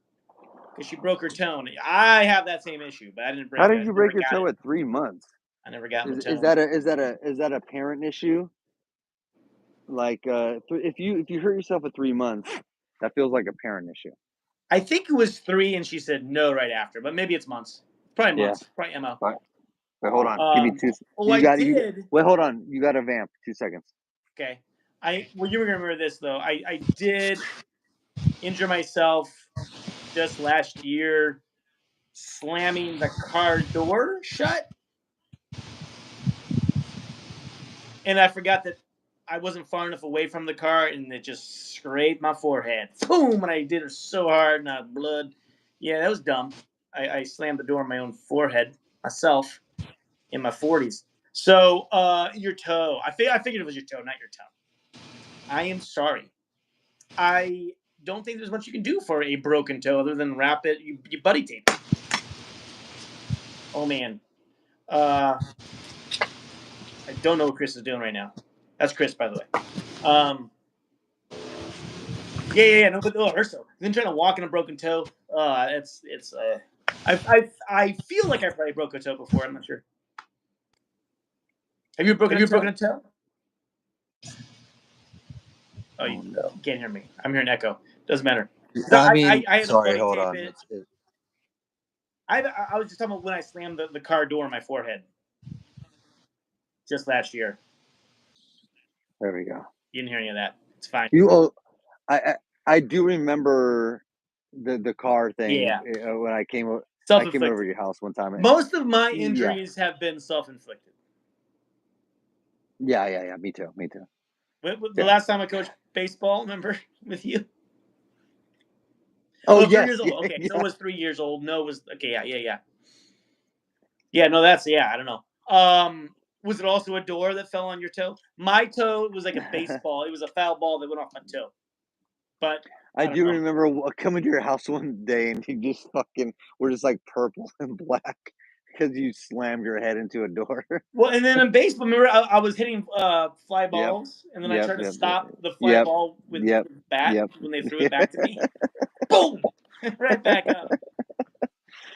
because she broke her tone. I have that same issue, but I didn't How break did it. you I never break your got toe it. at 3 months? I never got my Is tone. that a parent issue? Like, if you hurt yourself at 3 months, that feels like a parent issue. I think it was 3, and she said no right after, but maybe it's months. Probably Yeah. months. Probably MO. All right. Wait, hold on. Give me two. Oh, You I got did. Wait, hold on. You got a vamp. 2 seconds. Okay. Well, you remember this though. I did injure myself just last year slamming the car door shut, and I forgot that I wasn't far enough away from the car, and it just scraped my forehead. Boom! And I did it so hard, and I had blood. Yeah, that was dumb. I slammed the door on my own forehead myself in my 40s. So, your toe. I figured it was your toe, not your tongue. I am sorry. I don't think there's much you can do for a broken toe other than wrap it. You buddy tape it. Oh man. I don't know what Chris is doing right now. That's Chris, by the way. Yeah. No, but it hurts though. Then trying to walk in a broken toe. It's. I feel like I probably broke a toe before. I'm not sure. Have you broken a toe? Oh, you no. can't hear me. I'm hearing echo. Doesn't matter. I mean, I had to sorry. buddy Hold tape on. it. I was just talking about when I slammed the car door on my forehead just last year. There we go. You didn't hear any of that. It's fine. I do remember the car thing. Yeah. When I came over Self-inflicted. to your house one time. Most of my injuries have been self-inflicted. Yeah. Me too. The last time I coached baseball, remember, with you? Oh, 3 yes. years old. Yeah, Okay, yeah. so it was 3 years old. No, it was okay. Yeah. Yeah, no, I don't know. Was it also a door that fell on your toe? My toe was like a baseball. It was a foul ball that went off my toe. But I don't do know. remember coming to your house one day and you just were just like purple and black because you slammed your head into a door. Well, and then in baseball, remember I was hitting fly Yep. balls, and then I tried to stop the fly Yep. ball with Yep. the bat Yep. when they threw it back to me. Boom! Right back up.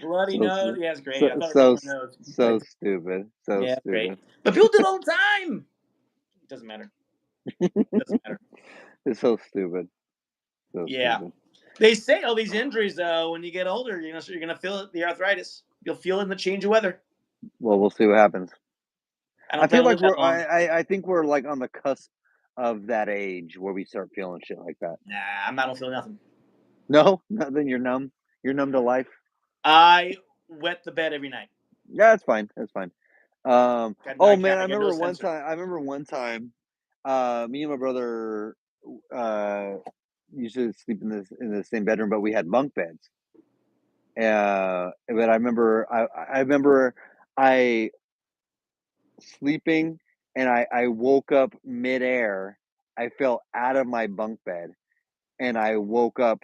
Bloody nose. Yeah, it's great. I thought it was my nose. So stupid. So Yeah, great. stupid. But people do it all the time. It doesn't matter. It's so stupid. Yeah. Stupid. They say all these injuries, though, when you get older, you're gonna feel it, the arthritis. You'll feel it in the change of weather. Well, we'll see what happens. I feel like I think we're like on the cusp of that age where we start feeling shit like that. Nah, I don't feel nothing. No, nothing. You're numb. You're numb to life. I wet the bed every night. Yeah, that's fine. That's fine. Oh man, I remember one time. Me and my brother used to sleep in the same bedroom, but we had bunk beds. But I remember I sleeping and I woke up midair. I fell out of my bunk bed and I woke up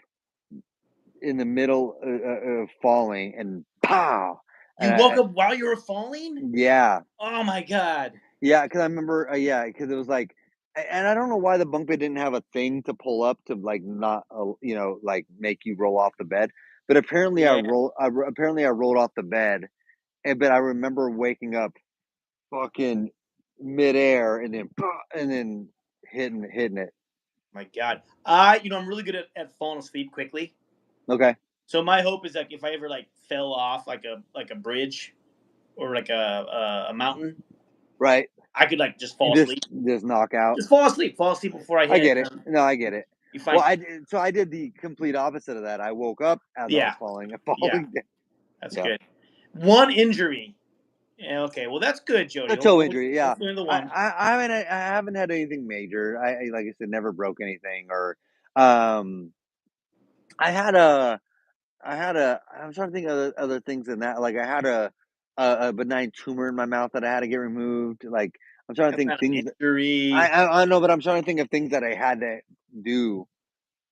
in the middle of falling and pow. You woke up while you were falling? Yeah. Oh my god. Yeah, because I remember. Because it was like, and I don't know why the bunk bed didn't have a thing to pull up to like not, like make you roll off the bed. But apparently, Yeah. apparently I rolled off the bed, but I remember waking up, fucking midair, and then hitting it. My god. I'm really good at falling asleep quickly. Okay. So my hope is like if I ever like fell off like a bridge or like a mountain, Right. I could like just You fall asleep. just knock out. Just fall asleep before I I hit. get it. No, I get it. You Well, find I did the complete opposite of that. I woke up as I was yeah, falling and yeah, falling down. that's Yeah. good. One injury. Yeah, okay, well that's good, Jody. A toe injury, yeah. Hopefully the one. I haven't had anything major. Like I said, never broke anything or um I had a I'm trying to think of other things than that. Like I had a benign tumor in my mouth that I had to get removed. Like I'm trying to That's think not an things that injury. I know, but I'm trying to think of things that I had to do.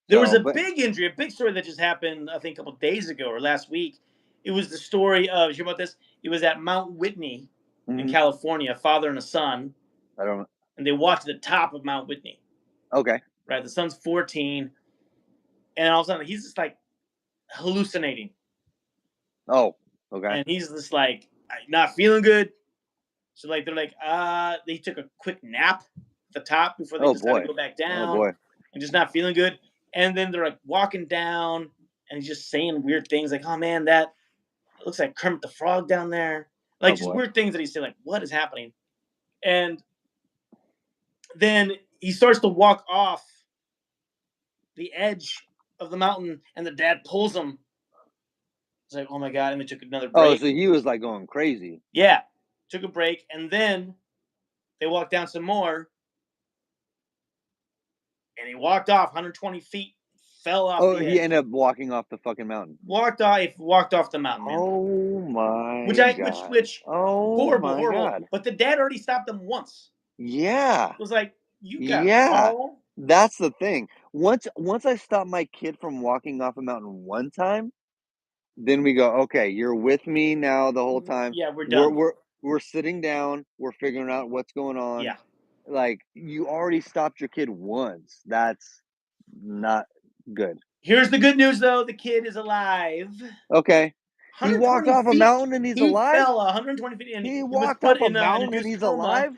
There was So, a but big injury, a big story that just happened, I think, a couple days ago or last week. It was the story of, you hear about this? It was at Mount Whitney in mhm, California, a father and a son, I don't. and they walked to the top of Mount Whitney, Okay. right? The son's 14, and all of a sudden he's just like hallucinating. Oh, okay. And he's just like not feeling good. So like they're like, they took a quick nap at the top before they Oh decided to boy. go back Oh down boy. and just not feeling good. And then they're like walking down and he's just saying weird things like, oh man, that looks like Kermit the Frog down there. Oh Like just boy. weird things that he said, like, what is happening? And then he starts to walk off the edge of the mountain and the dad pulls him. It's like, oh my God. And they took another Oh, break. so he was like going crazy. Yeah. Took a break. And then they walked down some more and he walked off 120 feet, fell off Oh, the he edge. ended up walking off the fucking mountain. Walked off the mountain, man. Oh Which my I god. which Oh horrible, my horrible. god. But the dad already stopped them once. Yeah. It was like, you got Yeah. all That's the thing. Once I stop my kid from walking off a mountain one time, then we go, okay, you're with me now the whole time. yeah, we're We're done. we're we're sitting down, we're figuring out what's going on. Yeah. Like you already stopped your kid once. That's not good. Here's the good news though, the kid is alive. Okay. He walked 120 off a feet. mountain and he's He alive? fell 120 feet and He he was walked put off a in an mountain and induced he's coma. alive?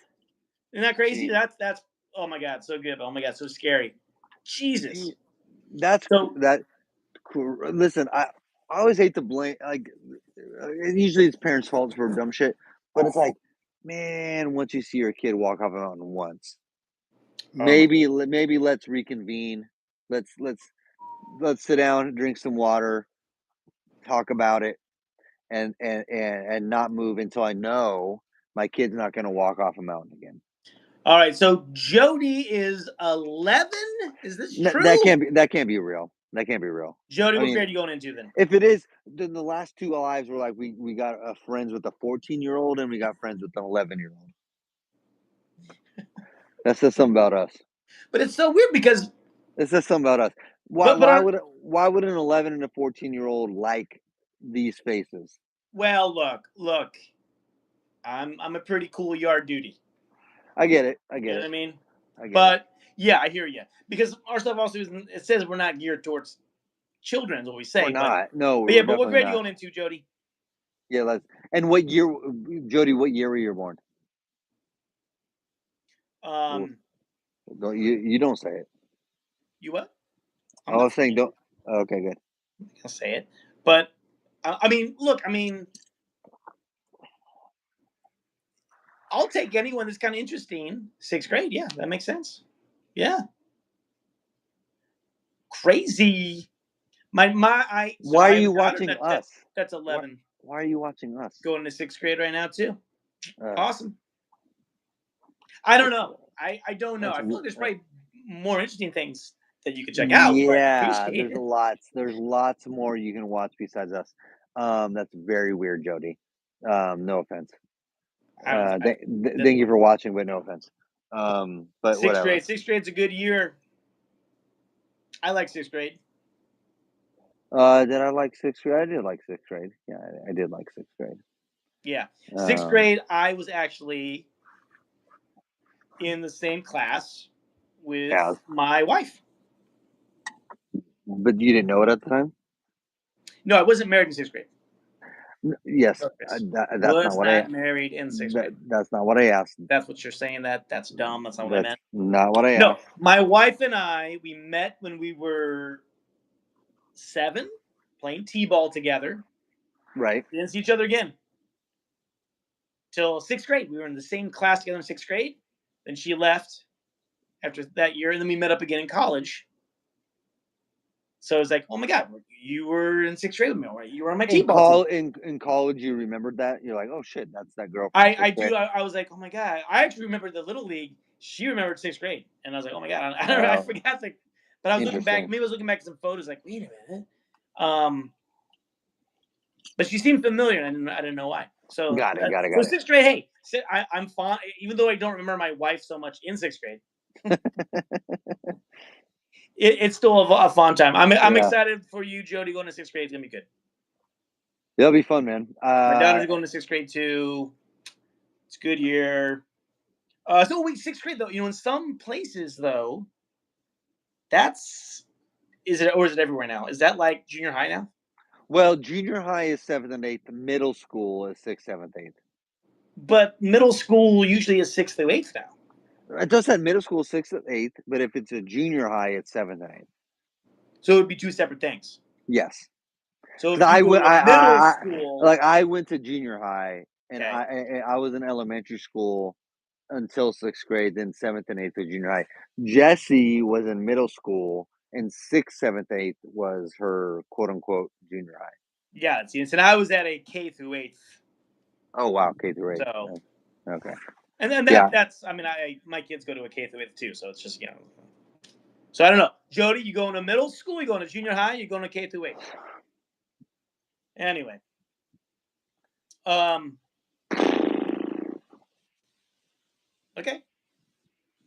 Isn't that crazy? Gee, That's oh my God, so good. Oh my God, so scary. Jesus. gee, that's So that cool. Listen, I always hate to blame like usually it's parents' faults for dumb shit, but it's like, man, once you see your kid walk off a mountain once, oh my maybe let's reconvene. Let's sit down, drink some water, talk about it, and not move until I know my kid's not going to walk off a mountain again. All right, so Jody is 11. Is this That true? can't be real. That can't be real. Jody, I what mean, grade are you going into then? if it is, then the last two lives were like we got friends with a 14-year-old and we got friends with an 11-year-old. That says something about us. But it's so weird because It says something about us. but our Why would an 11 and a 14-year-old like these faces? well, look. I'm a pretty cool yard duty. I get it. I You get know what it. I mean? I get it. But yeah, I hear you. Because our stuff also isn't, it says we're not geared towards children, is what we We're say. not. No, But yeah, we're but what definitely grade are you not. going into, Jody? Yeah, let's. And what year, Jody? What year were you born? Well, Um, don't you don't say it. you what? I'm I not was saying saying don't. Okay, good. I'll say it. But I mean, look, I'll take anyone that's kind of interesting. 6th grade, yeah, that makes sense. Yeah, crazy. So Why I are have a you daughter watching us? that's Why 11, Why are you watching us? going to 6th grade right now too. Uh, Awesome. I don't that's know. I don't know. that's I feel like there's probably more interesting things that you could check out, but I yeah. appreciate it. There's lots more you can watch besides us. That's very weird, Jody. No offense. I don't. Thank you for watching, but no offense. But Sixth whatever. grade. 6th grade's a good year. I like 6th grade. Did I like sixth grade? I did like sixth grade. Yeah, I did like sixth grade. Yeah, 6th Um, grade. I was actually in the same class with yeah, my wife. but you didn't know it at the time. No, I wasn't married in 6th grade. Yes, Purpose. that's not Was what I. not married in 6th grade. That's not what I asked. That's what you're saying. That's dumb. That's not what I That's meant. not what I No, asked. my wife and I we met when we were 7. playing t-ball together. Right. Didn't see each other again till 6th grade. We were in the same class together in 6th grade. Then she left after that year, and then we met up again in college. So it's like, oh my god, you were in 6th grade with me, right? You were on my t-ball team. In college, you remembered that? You're like, oh shit, that's that girl from I 6th grade. do. I was like, oh my god. I actually remembered the little league. She remembered 6th grade, and I was like, oh my god. I forgot. Like, but I was looking back. Maybe I was looking back at some photos. Like, wait a minute. But she seemed familiar, and I didn't know why. So got it. So 6th grade. Hey, I'm fine. Even though I don't remember my wife so much in 6th grade, it's still a fun time. I'm excited for you, Jody. Going to 6th grade. It's gonna be good. It'll be fun, man. My daughter's going to 6th grade too. It's a good year. So wait, 6th grade though. In some places though, is it everywhere now? Is that like junior high now? Well, junior high is 7th and 8th. Middle school is 6th, 7th, 8th. But middle school usually is 6th through 8th now. It does have middle school 6th and 8th, but if it's a junior high, it's 7th and 8th. So it would be two separate things. Yes. So if you go to middle school, like I went to junior high, and okay. I was in elementary school until 6th grade, then 7th and 8th was junior high. Jessie was in middle school, and 6th, 7th, 8th was her quote unquote junior high. Yeah, see, and I was at a K through 8th. Oh wow, K through 8th. So okay. And then that's my kids go to a K through 8th too, so it's just So I don't know, Jody, you going to middle school? You going to junior high? You going to K through 8th? Anyway, okay,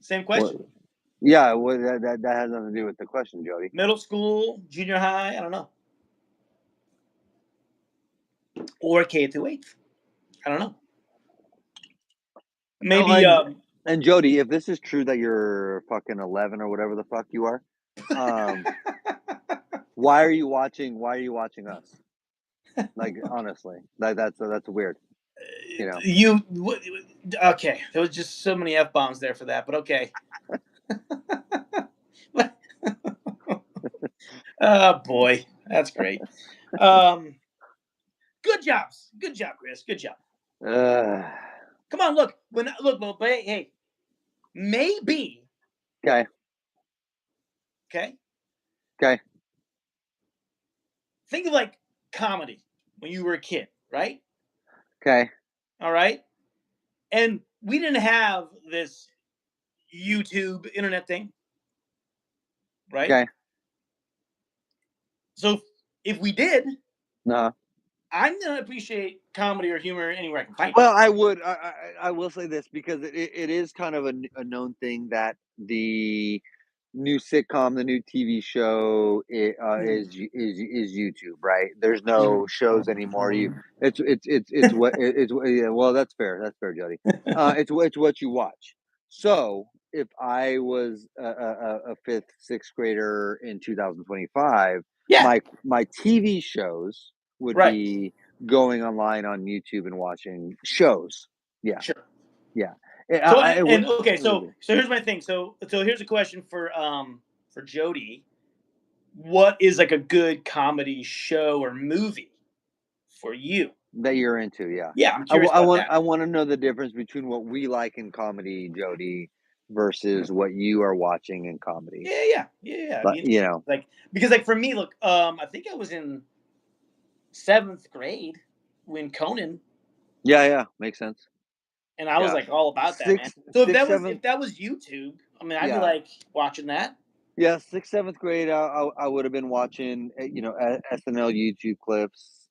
same question. Yeah, that has nothing to do with the question, Jody. Middle school, junior high, I don't know, or K through 8th. I don't know. Maybe. And Jody, if this is true that you're fucking 11 or whatever the fuck you are, why are you watching us? Like honestly, that's weird. Okay, there was just so many F-bombs there for that, but okay. Oh boy, that's great. Good job, Chris. Good job. Come on, look. But hey, maybe. Okay. Think of like comedy when you were a kid, right? Okay. All right. And we didn't have this YouTube internet thing, right? Okay. So if we did, no, I'm gonna appreciate comedy or humor anywhere I can find it. Well, I would. I will say this because it is kind of a known thing that the new sitcom, the new TV show, is YouTube, right? There's no shows anymore. It's what it's yeah. Well, that's fair. That's fair, Jody. It's what you watch. So if I was a 5th, 6th grader in 2025, my TV shows would be going online on YouTube and watching shows. Yeah. Sure. Yeah. So here's my thing. So here's a question for Jody. What is like a good comedy show or movie for you that you're into? Yeah. Yeah, I'm curious I want to know the difference between what we like in comedy, Jody, versus what you are watching in comedy. Yeah. But, because like for me, look, I think I was in 7th grade when Conan. Yeah, makes sense. And I was like all about that, man. So if that was YouTube, I mean, I'd be like watching that. Yeah, 6th, 7th grade, I would have been watching, SNL YouTube clips,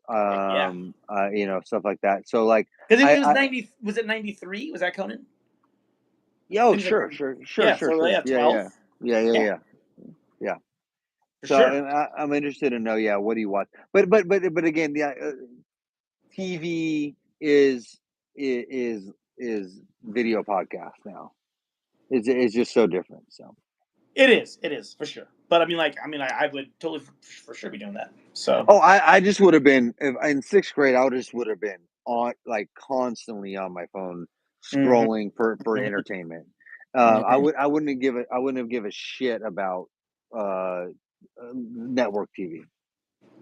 stuff like that. So like, because it was 90. Was it 93? Was that Conan? Yeah, oh, sure. Yeah, 12. Yeah. For so sure. I'm interested to know, what do you watch? But again, TV is video podcast now. It's just so different. So it is for sure. But I would totally for sure be doing that. So I just would have been in 6th grade. I just would have been on constantly on my phone scrolling for entertainment. I wouldn't have given a shit about network TV.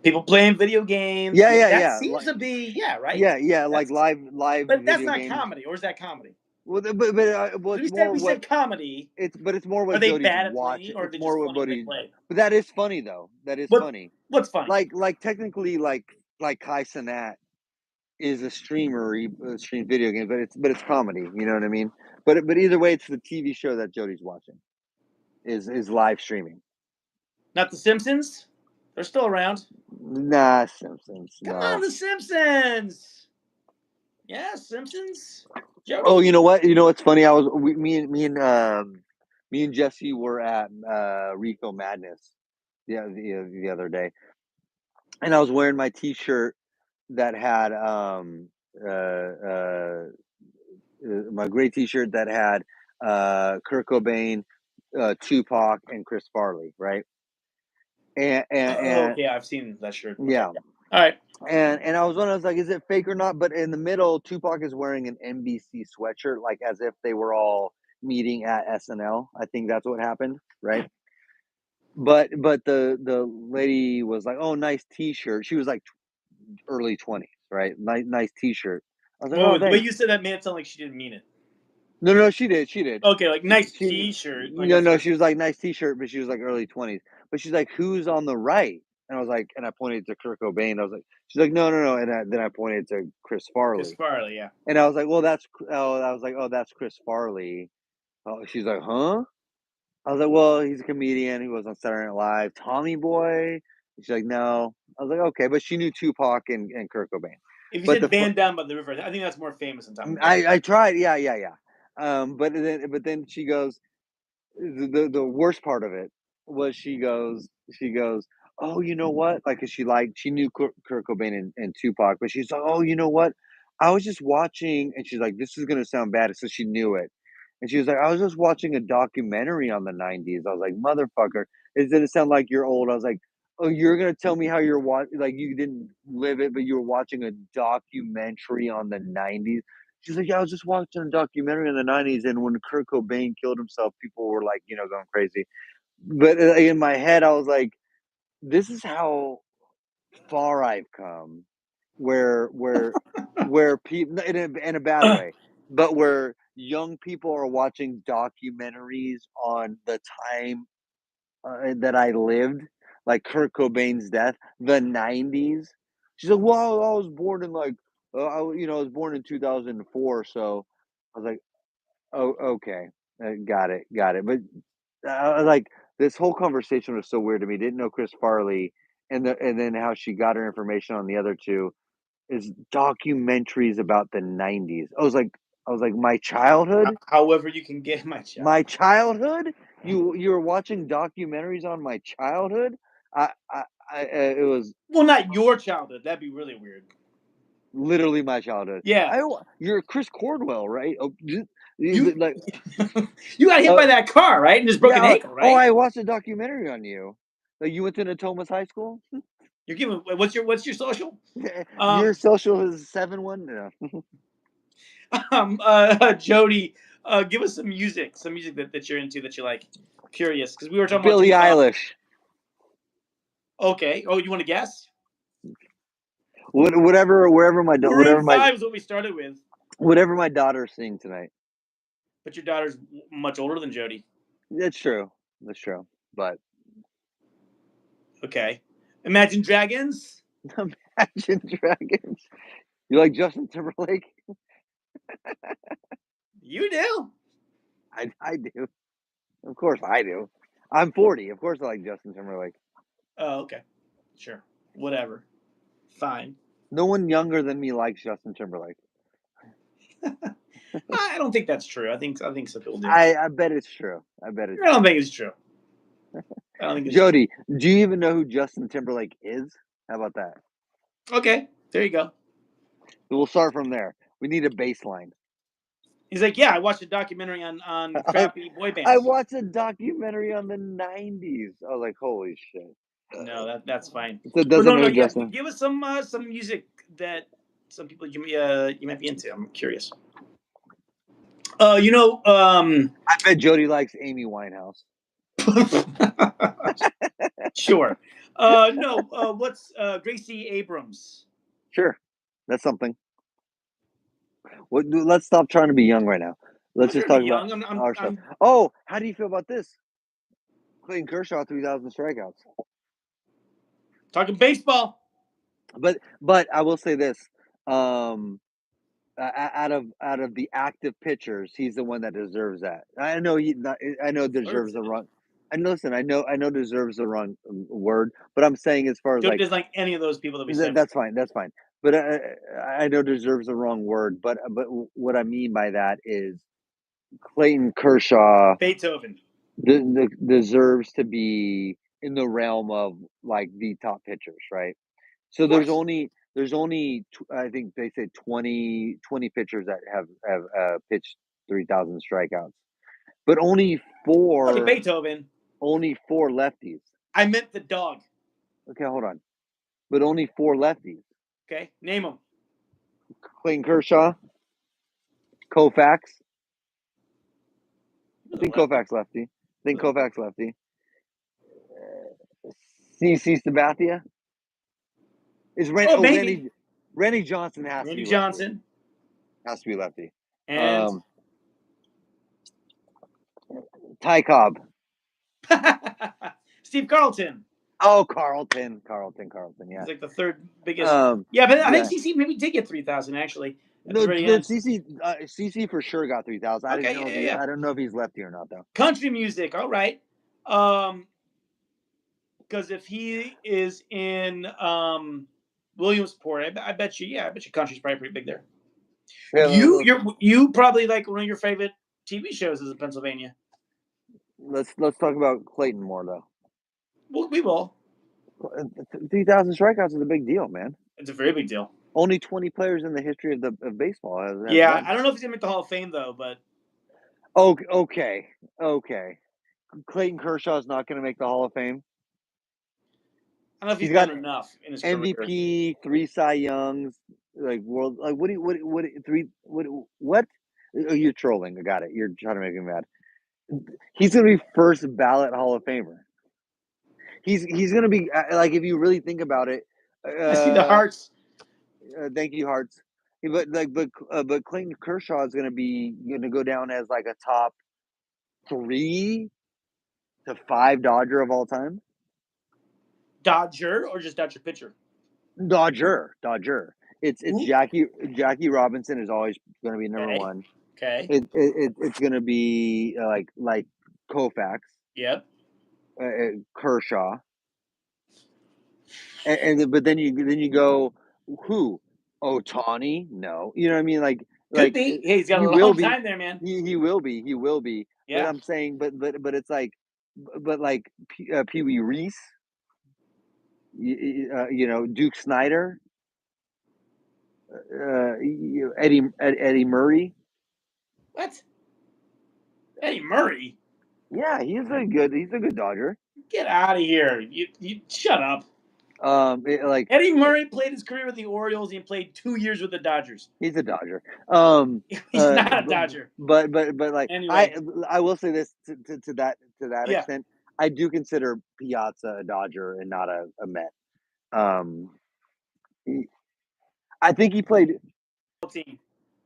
People playing video games. Yeah. That seems to be right. Yeah. Like live But that's video not games. comedy, or is that comedy? Well, it's more We said comedy. but it's more what Are they Jody's bad at watching. playing, or are It's they more just funny what when they he. play? But that is funny though. That is funny. What's funny? Like technically like Kai Cenat is a streamer. He streams video games, but it's comedy. You know what I mean? But either way, it's the TV show that Jody's watching. Is live streaming. Not the Simpsons. They're still around. Nah, Simpsons. Come No. on, the Simpsons. Yeah, Simpsons. Jody. Oh, you know what? You know what's funny? Me and Jesse were at Rico Madness the other day, and I was wearing my T-shirt that had my gray T-shirt that had Kurt Cobain, Tupac, and Chris Farley, right? And okay, I've seen that shirt. Okay. yeah. All right. And I was wondering, I was like, is it fake or not? But in the middle, Tupac is wearing an NBC sweatshirt, like as if they were all meeting at SNL. I think that's what happened, right? But the lady was like, "Oh, nice T-shirt." She was like early 20s, right? Nice T-shirt. I was like, Well, "Oh, the way thanks." you said that made it sound like she didn't mean it. No, she did. Okay, like nice She T-shirt. Like no, she was like nice T-shirt, but she was like early 20s. But she's like, "Who's on the right?" And I was like, and I pointed to Kurt Cobain. I was like, she's like, no, and then I pointed to Chris Chris Farley. Farley, yeah. And I was like, well, that's Chris Farley. Oh, she's like, huh? I was like, well, he's a comedian. He was on Saturday Night Live. Tommy Boy. She's like, no. I was like, okay, but she knew Tupac and Kurt Cobain. If you said Band Down by the River, I think that's more famous than Tommy Boy. I tried, yeah. But then she goes, the worst part of it was she goes, oh, you know what? Like, 'cause she knew Kurt Cobain and Tupac, but she's like, oh, you know what? I was just watching, and she's like, this is gonna sound bad, so she knew it, and she was like, I was just watching a documentary on the '90s. I was like, motherfucker, it didn't sound like you're old. I was like, oh, you're gonna tell me how you're like you didn't live it, but you were watching a documentary on the '90s. She's like, yeah, I was just watching a documentary in the '90s, and when Kurt Cobain killed himself, people were like, going crazy. But in my head, I was like, this is how far I've come, where people in a bad way, but where young people are watching documentaries on the time that I lived, like Kurt Cobain's death, the '90s. She's like, well, I was born in like, I was born in 2004, so I was like, oh, okay, got it. But like this whole conversation was so weird to me. Didn't know Chris Farley, and then how she got her information on the other two is documentaries about the '90s. I was like, my childhood. However, you can get my child. My childhood. You were watching documentaries on my childhood. It was not your childhood. That'd be really weird. Literally my childhood. Yeah. You're Chris Cornwell, right? Oh, you like you got hit by that car, right? And just broken ankle, right? Oh, I watched a documentary on you. Like you went to Natomas High School. You're giving what's your social? Your social is 7-1. No. Jody, give us some music that you're into that you like. Curious, because we were talking Billie about Eilish. Okay. Oh, you want to guess? Wherever my Maroon 5 is what we started with. Whatever my daughter's singing tonight. But your daughter's much older than Jody. That's true. But okay. Imagine Dragons. Imagine Dragons. You like Justin Timberlake? You do. I do. Of course I do. I'm 40. Of course I like Justin Timberlake. Oh, okay. Sure. Whatever. Fine. No one younger than me likes Justin Timberlake. I don't think that's true. I think some people do. I bet it's true. I don't think it's true. I don't think it's Jody, do you even know who Justin Timberlake is? How about that? Okay. There you go. We'll start from there. We need a baseline. He's like, yeah, I watched a documentary on crappy boy bands. I watched a documentary on the '90s. I was like, holy shit. No, that's fine. Yes, give us some music that some people you might be into. I'm curious. I bet Jody likes Amy Winehouse. Sure. No. What's Gracie Abrams? Sure, that's something. Let's stop trying to be young right now. I'm Let's not just trying to talk be about young. our stuff. Oh, how do you feel about this? Clayton Kershaw, 3,000 strikeouts. Talking baseball. But I will say this: out of the active pitchers, he's the one that deserves that. I know I know deserves the wrong. And listen, I know deserves the wrong word, but I'm saying as far as Don't like dislike any of those people that we said. that's fine, that's fine. But I know deserves the wrong word, but what I mean by that is Clayton Kershaw Beethoven. deserves to be in the realm of like the top pitchers, right? So Of course. there's only I think they say 20 pitchers that have pitched 3,000 strikeouts, but Okay, Beethoven. only four lefties. I meant the dog. Okay, hold on, but only four lefties. Okay, name them. Clayton Kershaw, Koufax. I think Koufax lefty. I think Koufax lefty. CC Sabathia is Maybe Randy Johnson has to Randy be lefty. Johnson. Has to be lefty. And Ty Cobb. Steve Carlton. Oh, Carlton. Yeah. He's like the third biggest. But I think CC maybe did get 3,000 actually at the No, very end. CC for sure got 3,000. I didn't know. I don't know if he's lefty or not though. Country music, all right. Because if he is in Williamsport, I bet you. Yeah, I bet you country's probably pretty big there. Yeah, you probably like one of your favorite TV shows is in Pennsylvania. Let's talk about Clayton more though. Well, we will. 3,000 strikeouts is a big deal, man. It's a very big deal. Only 20 players in the history of baseball have yeah, I don't know if he's gonna make the Hall of Fame though, but okay. Clayton Kershaw is not going to make the Hall of Fame. I don't know if he's done enough in his MVP, career. 3 Cy Youngs, like world. Like what? Oh, you're trolling. I got it. You're trying to make me mad. He's going to be first ballot Hall of Famer. He's going to be like, if you really think about it. I see the hearts. Thank you, hearts. But Clayton Kershaw is going to go down as like a top 3 to 5 Dodger of all time. Dodger or just Dodger pitcher? Dodger. It's Jackie Robinson is always going to be number 1. Okay. It's going to be like Koufax. Yep. Kershaw. But then you go who? Ohtani? No, you know what I mean. Could be. Hey, he's got a long time there, man. He will be. Yeah. But I'm saying, but it's like, like Pee Wee Reese. Duke Snyder. Eddie Murray. What? Eddie Murray? Yeah, he's a good Dodger. Get out of here! You shut up. Eddie Murray played his career with the Orioles. He played 2 years with the Dodgers. He's a Dodger. He's not a Dodger. But like anyway. I will say this to that extent. I do consider Piazza a Dodger and not a Met. I think he played.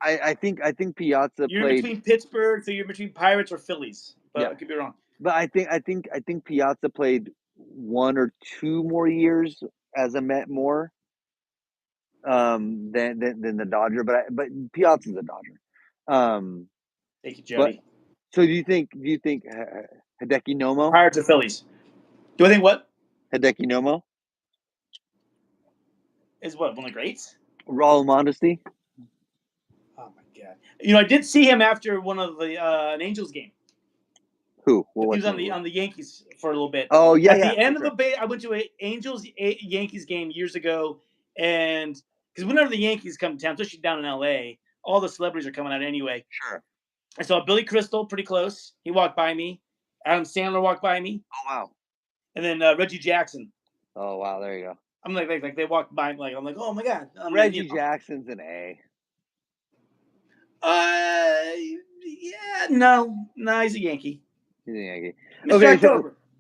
I think Piazza you're played. Between Pittsburgh, so you're between Pirates or Phillies. But I could be wrong. But I think Piazza played 1 or 2 more years as a Met more than the Dodger. But Piazza's a Dodger. Thank you, Jody. So do you think Hideki Nomo? Pirates or Phillies? Do I think what? Hideki Nomo is what, one of the greats? Raul Mondesi. Oh my god! I did see him after one of the an Angels game. Who? He was on the Yankees for a little bit. Oh yeah, At the end of the bay, I went to an Angels Yankees game years ago, and because whenever the Yankees come to town, especially down in LA, all the celebrities are coming out anyway. Sure. I saw Billy Crystal pretty close. He walked by me. Adam Sandler walked by me. Oh wow. And then Reggie Jackson. Oh wow, there you go. I'm like they walked by, I'm like, oh my god. Reggie Jackson's an A. Yeah, no, he's a Yankee. He's a Yankee. Okay,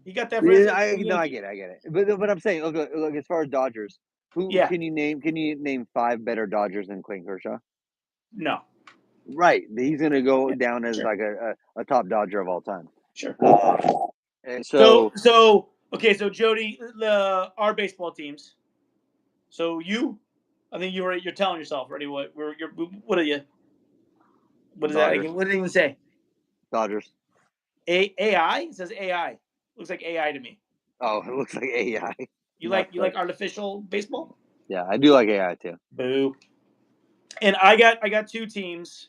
He got that for his Yeah, I Yankee. get it. But I'm saying, look, as far as Dodgers, who Yeah. can you name? Can you name 5 better Dodgers than Clayton Kershaw? No. Right, he's gonna go Yeah. down as Sure. like a top Dodger of all time. Sure. And So so okay. So Jody, our baseball teams. So I think you're telling yourself already what are you? What is that? Dodgers, What did it even say? Dodgers. AI? It says AI. Looks like AI to me. Oh, it looks like AI. Not You like artificial baseball? Yeah, I do like AI too. Boo. And I got two teams.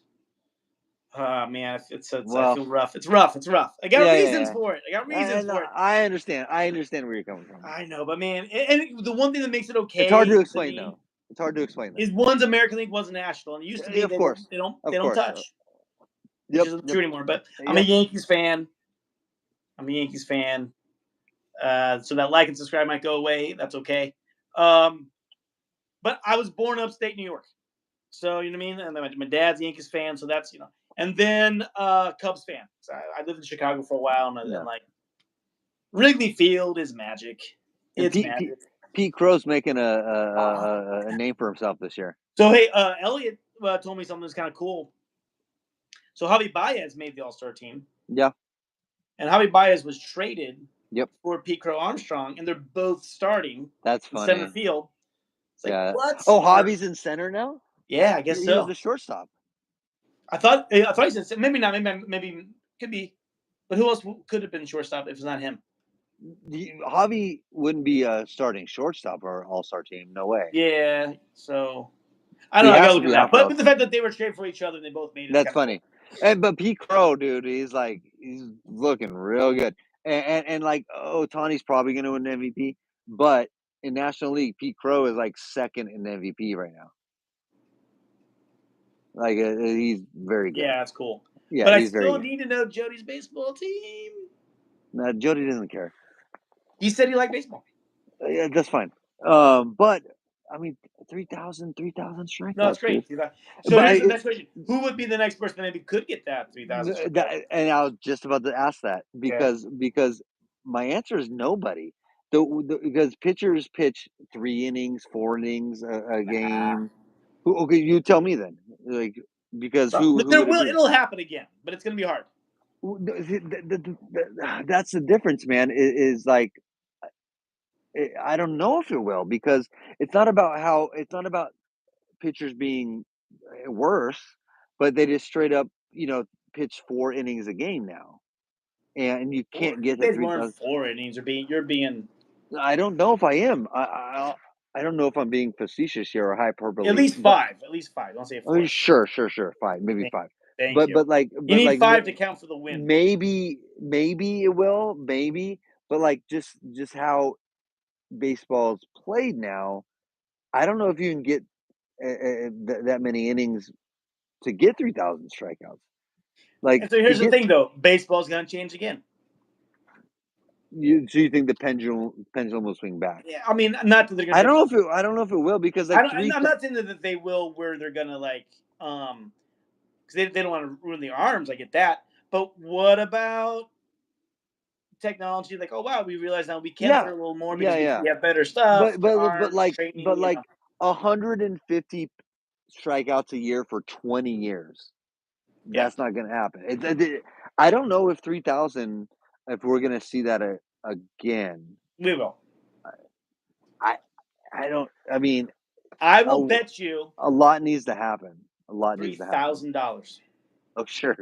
Oh man, I Well, feel rough. It's rough. It's rough. I got reasons yeah. for it. I got reasons for it. I understand. I understand where you're coming from. I know, but man, and the one thing that makes it It's hard to okay to explain me though. It's hard to explain though. is one's American League, one's national. And it used to be Of course, they don't touch, which Yep, isn't yep, true anymore. But I'm a yep. Yankees fan. I'm a Yankees fan. So that like and subscribe might go away. That's okay. Um, but I was born upstate New York. So you know what I mean? And then my dad's a Yankees fan, so that's And then Cubs fan. So I lived in Chicago for a while, and Yeah. like Wrigley Field is magic. And It's magic. Pete Crow's making a name for himself this year. So hey, Elliot told me something that's kind of cool. So Javi Baez made the All-Star team. Yeah. And Javi Baez was traded Yep. for Pete Crow Armstrong, and they're both starting That's in funny. center field. It's like, Yeah. what? Oh, Javi's in center now? Yeah, I guess He was so. the shortstop. I thought he said maybe not. Maybe could be. But who else could have been shortstop if it's not him? Javi wouldn't be a starting shortstop or all-star team. No way. Yeah. So I He don't know. I has gotta to look at be that. But outfield. the fact that they were traded for each other and they both made it. That's Kind of funny. But Pete Crow, dude, he's looking real good. And like Otani's probably going to win MVP, but in National League, Pete Crow is like second in MVP right now. Like he's very good. Yeah, that's cool. Yeah, But I he's very still good. need to know Jody's baseball team. No, Jody doesn't care. He said he liked baseball. Yeah, that's fine. But I mean, 3,000 strikeouts. No, that's great. Dude. So But here's the next question: who would be the next person that maybe could get that 3,000? and I was just about to ask that because my answer is nobody. Because pitchers pitch 3 innings, 4 innings a game. Okay, you tell me then. Like because who would it be? It'll happen again, but it's gonna be hard. That's the difference, man. Is like I don't know if it will because it's not about pitchers being worse, but they just straight up pitch 4 innings a game now, and you can't get to They've learned 3,000. 4 innings you're being I don't know if I am. I don't know if I'm being facetious here or at hyperbole, least but five. At least five. Don't say 4. sure, 5, maybe 5. Thank you. But like, You need 5 to count for the win. maybe it will, but like just how baseball's played now, I don't know if you can get that many innings to get 3,000 strikeouts. Like And so here's the thing, though: baseball's gonna change again. So you think the pendulum will swing back? Yeah, I mean, not that they're gonna. I don't know if it will because like I'm not saying that they will, where they're gonna because they don't want to ruin their arms. I get that, but what about technology? Like, oh wow, we realize now we can throw a little more because we have better stuff. but like 150 strikeouts a year for 20 years. That's not going to happen. I don't know if 3,000 if we're going to see that again. We will. I don't. I mean, I will bet you a lot needs to happen. A lot needs to happen. $3,000. Oh sure.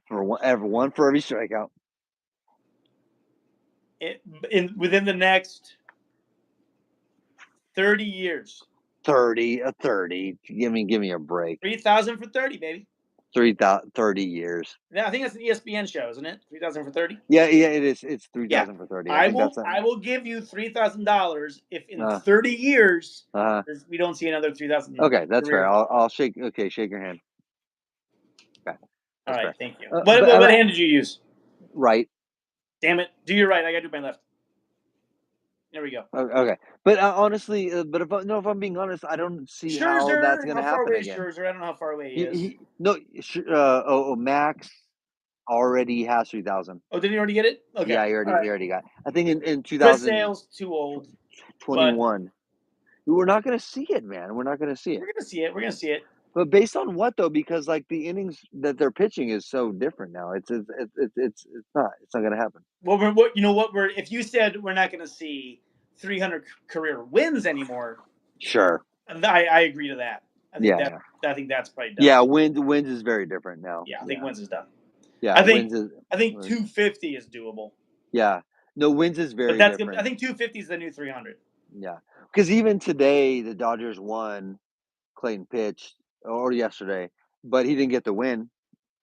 For one for every strikeout. Within the next 30 years. 30. Give me a break. 3,000 for 30, baby. 30 years. Yeah, I think that's an ESPN show, isn't it? 3,000 for 30. Yeah, it is. It's 3,000 for 30. I will give you $3,000 if in 30 years we don't see another 3,000. Okay, that's fair. I'll shake. Okay, shake your hand. Okay. All right, thank you. What hand did you use? Right. Damn it! Do your right. I gotta do my left. There we go. Okay, but honestly, if I'm being honest, I don't see how that's going to happen again. Scherzer, I don't know how far away he is. No, Max. already has 3,000. Oh, did he already get it? Okay. Yeah, he All right. already got. I think in Chris Sale's too old, but 2021. We're not going to see it, man. We're not going to see it. we're gonna see it. We're gonna see it. But based on what though? Because like the innings that they're pitching is so different now. It's not going to happen. Well, you know what? If you said we're not gonna see 300 career wins anymore, Sure. I agree to that. I think Yeah. I think that's probably done. Yeah, wins is very different now. Yeah, I think wins is done. Yeah, I think wins is. I think 250 is doable. Yeah, no, wins is But very that's different. I think 250 is the new 300. Yeah, because even today the Dodgers won. Clayton pitched, or yesterday, but he didn't get the win.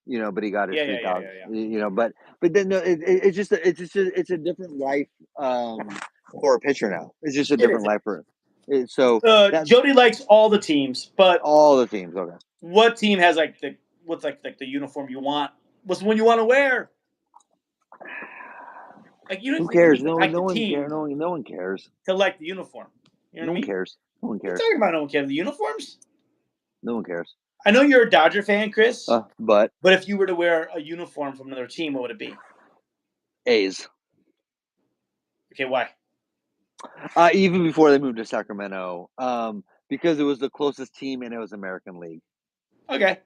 But he got his Yeah. 3,000. But then no, it's a different life for a pitcher now. It's just a It is. different life for it. So that Jody likes all the teams, but all the teams. Okay. what team has what's like the uniform you want? What's the one you want to wear? Like you Who don't cares? need to No, like no the one team cares. No one cares. to like the uniform. You know No what I one mean? cares. No one What are you cares. talking about? No one cares. The uniforms? No one cares. I know you're a Dodger fan, Chris. But If you were to wear a uniform from another team, what would it be? A's. Okay, why? Even before they moved to Sacramento, because it was the closest team and it was American League. Okay.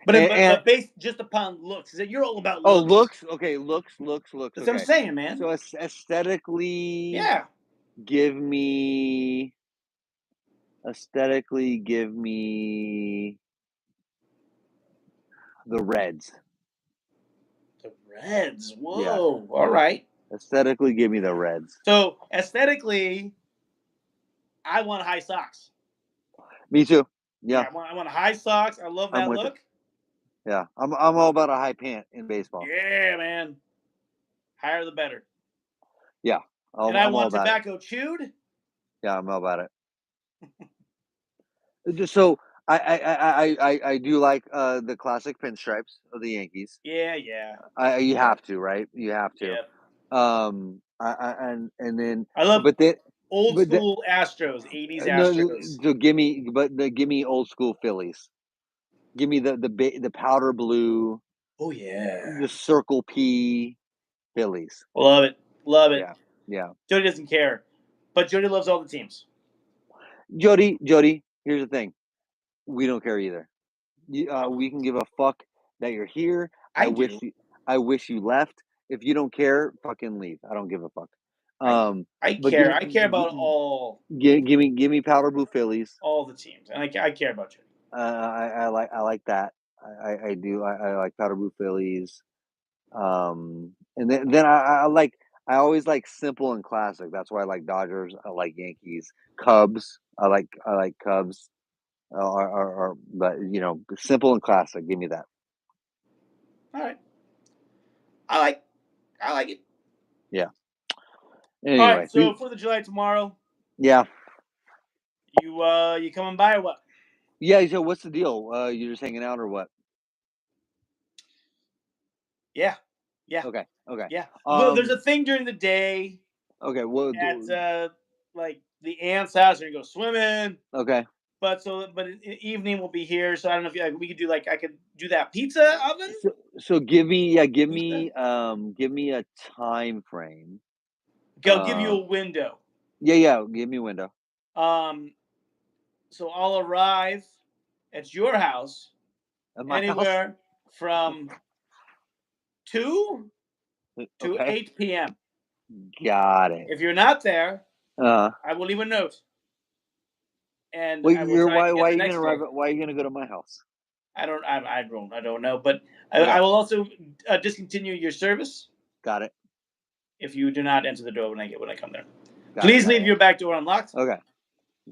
But based just upon looks, is that you're all about looks? Oh, looks. Okay, looks. That's okay. what I'm saying, man. So aesthetically, Yeah. give me the Reds. The Reds. Whoa. Yeah. All right. Aesthetically, give me the Reds. So aesthetically, I want high socks. Me too. Yeah. I want high socks. I love that look. Yeah, I'm all about a high pant in baseball. Yeah, man. Higher the better. Yeah. And I want tobacco chewed. Yeah, I'm all about it. So I do like the classic pinstripes of the Yankees. Yeah. You have to, right? You have to. Yeah. And then I love old but school Astros, 80s no, Astros. so give me old school Phillies. Give me the powder blue. Oh yeah. The circle P Phillies. Love it. Love it. Yeah. Jody doesn't care, but Jody loves all the teams. Jody, here's the thing. We don't care either. We can give a fuck that you're here. I wish you left. If you don't care, fucking leave. I don't give a fuck. I care. I care about all. Give me powder blue Phillies. All the teams, and I care about you. I like that. I do. I like powder blue Phillies. And then I always like simple and classic. That's why I like Dodgers. I like Yankees. Cubs. I like Cubs. But simple and classic. Give me that. All right. I like it. Yeah. Anyway, all right. So 4th of July tomorrow. Yeah. You coming by or what? Yeah. So what's the deal? You're just hanging out or what? Yeah. Okay. Yeah. Well, there's a thing during the day. Okay. Well, at like the aunt's house, and you go swimming. Okay. But in the evening we'll be here, so I don't know if we could do I could do that pizza oven. So give me a time frame. Okay, I'll give you a window. Yeah, give me a window. So I'll arrive at your house anywhere from 2 to 8 p.m. Got it. If you're not there, I will leave a note. And why are you gonna go to my house? I don't know, but I will also discontinue your service. Got it. If you do not enter the door when I come there, please leave your back door unlocked. Okay,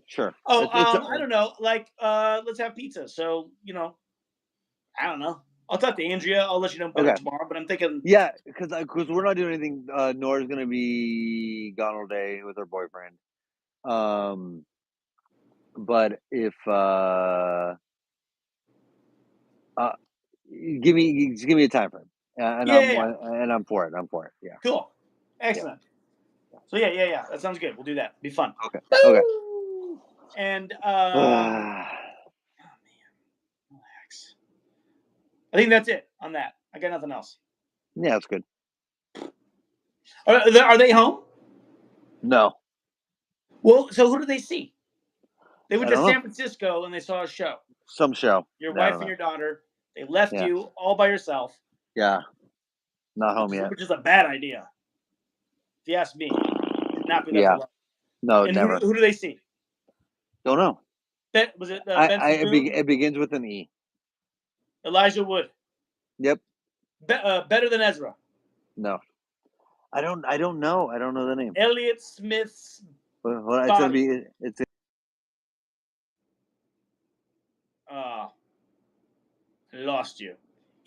sure. Oh, I don't know. Let's have pizza. So I don't know. I'll talk to Andrea. I'll let you know better tomorrow. But I'm thinking, yeah, because we're not doing anything. Nora's gonna be gone all day with her boyfriend. But if give me a time frame, and I'm for it. Yeah. Cool. Excellent. Yeah. So yeah. That sounds good. We'll do that. Be fun. Okay. And man, relax. I think that's it on that. I got nothing else. Yeah, it's good. Are they home? No, Well, so who do they see? They went I to don't San know. Francisco and they saw a show. Some show. Your I wife don't and know. your daughter. They left Yeah. you all by yourself. Yeah, not home yet. Which is a bad idea. If you ask me, should not be left Yeah. alone. No, And never. who do they see? Don't know. Was it Benson Boone? It begins with an E. Elijah Wood. Yep. Better than Ezra. No. I don't know. I don't know the name. Elliott Smith's Well, it's gonna body. be. It's. Lost you.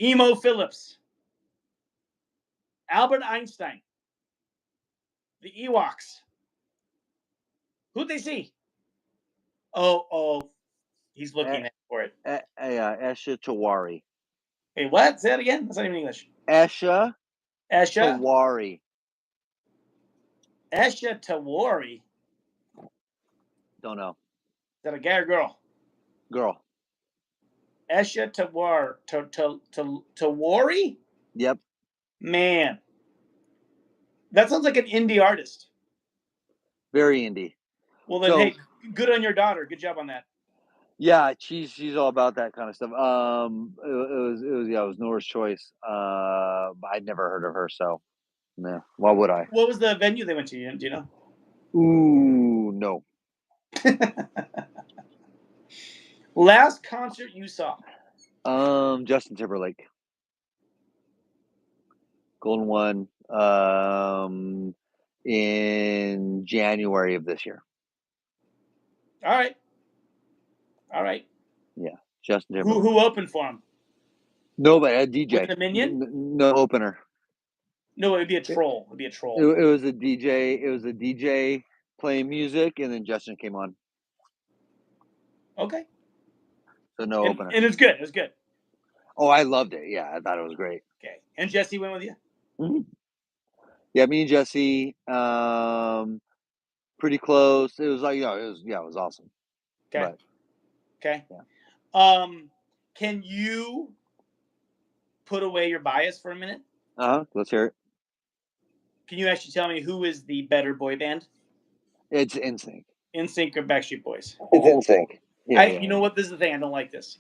Emo Phillips. Albert Einstein. The Ewoks. Who'd they see? Oh, he's looking for it. Esha Tawari. Wait, what? Say that again? That's not even English. Esha Esha Tawari. Tawari. Don't know. Is that a guy or girl? Girl. Esha Tawari? Yep. Man. That sounds like an indie artist. Very indie. Well, then, hey, good on your daughter. Good job on that. Yeah, she's all about that kind of stuff. It was Nora's choice. I'd never heard of her, so nah. Why would I? What was the venue they went to? Do you know? Ooh, no. Last concert you saw? Justin Timberlake. Golden One. In January of this year. All right. Yeah, Justin Timberlake. Who opened for him? Nobody. A DJ. Was it a minion? No opener. No, it'd be a troll. It was a DJ. It was a DJ playing music, and then Justin came on. Okay. So no opener. And it's good. It was good. Oh, I loved it. Yeah, I thought it was great. Okay. And Jesse went with you? Mm-hmm. Yeah, me and Jesse, pretty close. It was like, it was awesome. Okay. But, okay. Yeah. Can you put away your bias for a minute? Let's hear it. Can you actually tell me who is the better boy band? It's NSYNC. NSYNC or Backstreet Boys? It's NSYNC. Yeah, You know what? This is the thing. I don't like this.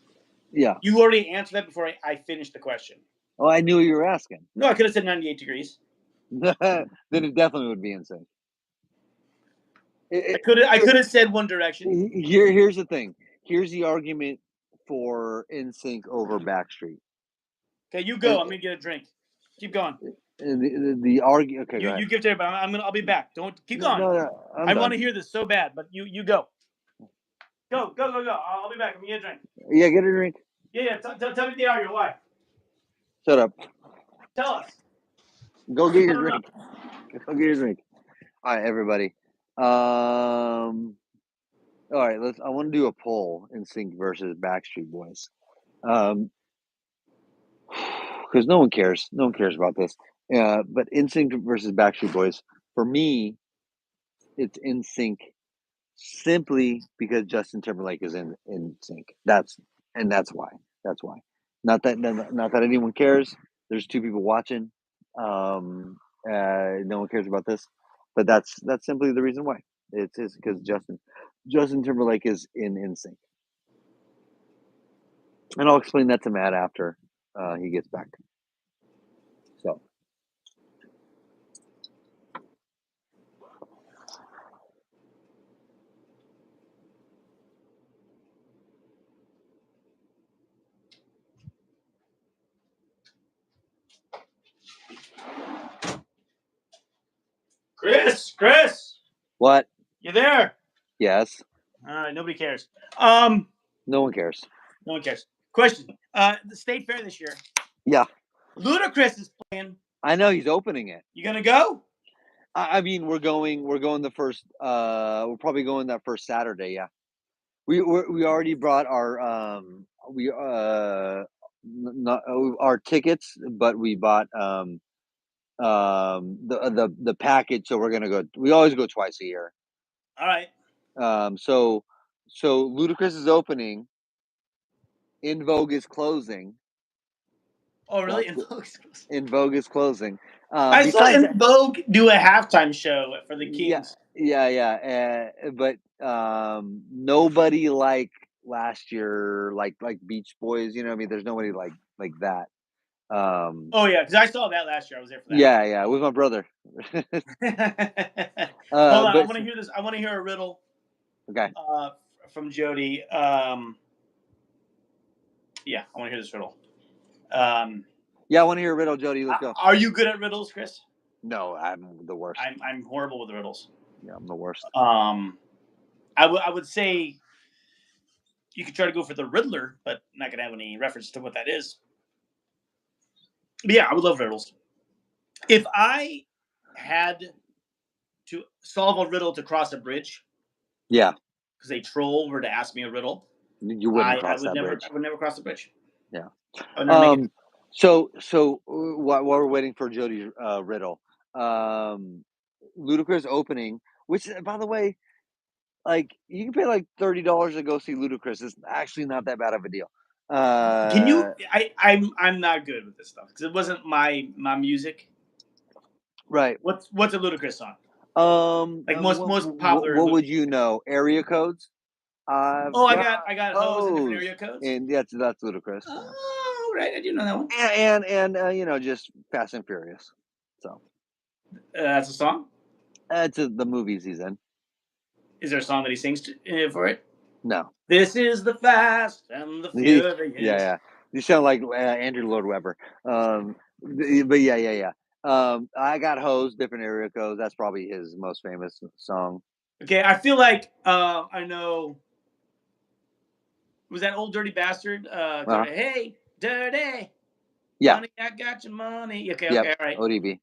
Yeah. You already answered that before I finished the question. Oh, I knew you were asking. No, I could have said 98 Degrees. Then it definitely would be NSYNC. I could have said One Direction. Here's the thing. Here's the argument for NSYNC over Backstreet. Okay, you go. I'm gonna get a drink. Keep going. The argument. Okay, you give it to everybody. I'll be back. Don't keep going. No, I want to hear this so bad, but you go. Go. I'll be back. I'm gonna get a drink. Yeah, get a drink. Yeah. Tell me the argument. Why? Shut up. Tell us. Go get your drink. Go get your drink. All right, everybody. All right, I want to do a poll: NSYNC versus Backstreet Boys. Because no one cares. No one cares about this. But NSYNC versus Backstreet Boys. For me, it's NSYNC simply because Justin Timberlake is in sync. That's why. That's why. Not that anyone cares. There's two people watching. No one cares about this, but that's simply the reason why. It's because Justin Timberlake is in sync, and I'll explain that to Matt after he gets back. So. Chris. What? You there? Yes. All right. Nobody cares. No one cares. No one cares. Question. The State Fair this year. Yeah. Ludacris is playing. I know he's opening it. You gonna go? I mean, we're going the first. We're probably going that first Saturday. Yeah. We already brought our our tickets, but we bought the package. So we're gonna go. We always go twice a year. All right. So Ludacris is opening. In Vogue is closing. Oh, really? Watch In it. Vogue. In Vogue is closing. I saw Besides In that, Vogue do a halftime show for the yeah, Kings. but nobody like last year, like Beach Boys. You know what I mean? There's nobody like that. Oh yeah, because I saw that last year. I was there for Yeah, with my brother. that. Hold on, I But want to hear this. I want to hear a riddle okay, from Jody. Yeah, I want to hear this riddle. yeah, I want to hear a riddle, Jody. Let's go. Are you good at riddles, Chris? No, I'm the worst. I'm horrible with riddles. Yeah, I'm the worst. I would say you could try to go for the Riddler, but not gonna have any reference to what that is. But yeah, I would love riddles. If I had to solve a riddle to cross a bridge, Yeah, because a troll were to ask me a riddle, you wouldn't I cross would that never bridge. cross the bridge. Yeah. I would never make it. So while we're waiting for Jody's riddle, Ludacris opening, which by the way, like you can pay like $30 to go see Ludacris. It's actually not that bad of a deal. Can you? I'm not good with this stuff because it wasn't my music. Right. What's a Ludacris song? Like most popular. What would you know? Area codes. I've Oh, got I got hoes in different O's, area codes. and that's Ludacris. Yeah. Oh, right, I do know that one. And you know, just Fast and Furious. So That's a song. that's the movies he's in. Is there a song that he sings for it? No. This is the Fast and the Furious. Yeah. You sound like Andrew Lloyd Webber. But yeah. I got hose, different area codes. That's probably his most famous song. Okay, I feel like I know. Was that old dirty bastard? Uh-huh. Hey, dirty. Yeah. Honey, I got your money. Okay, Yep. all right. ODB.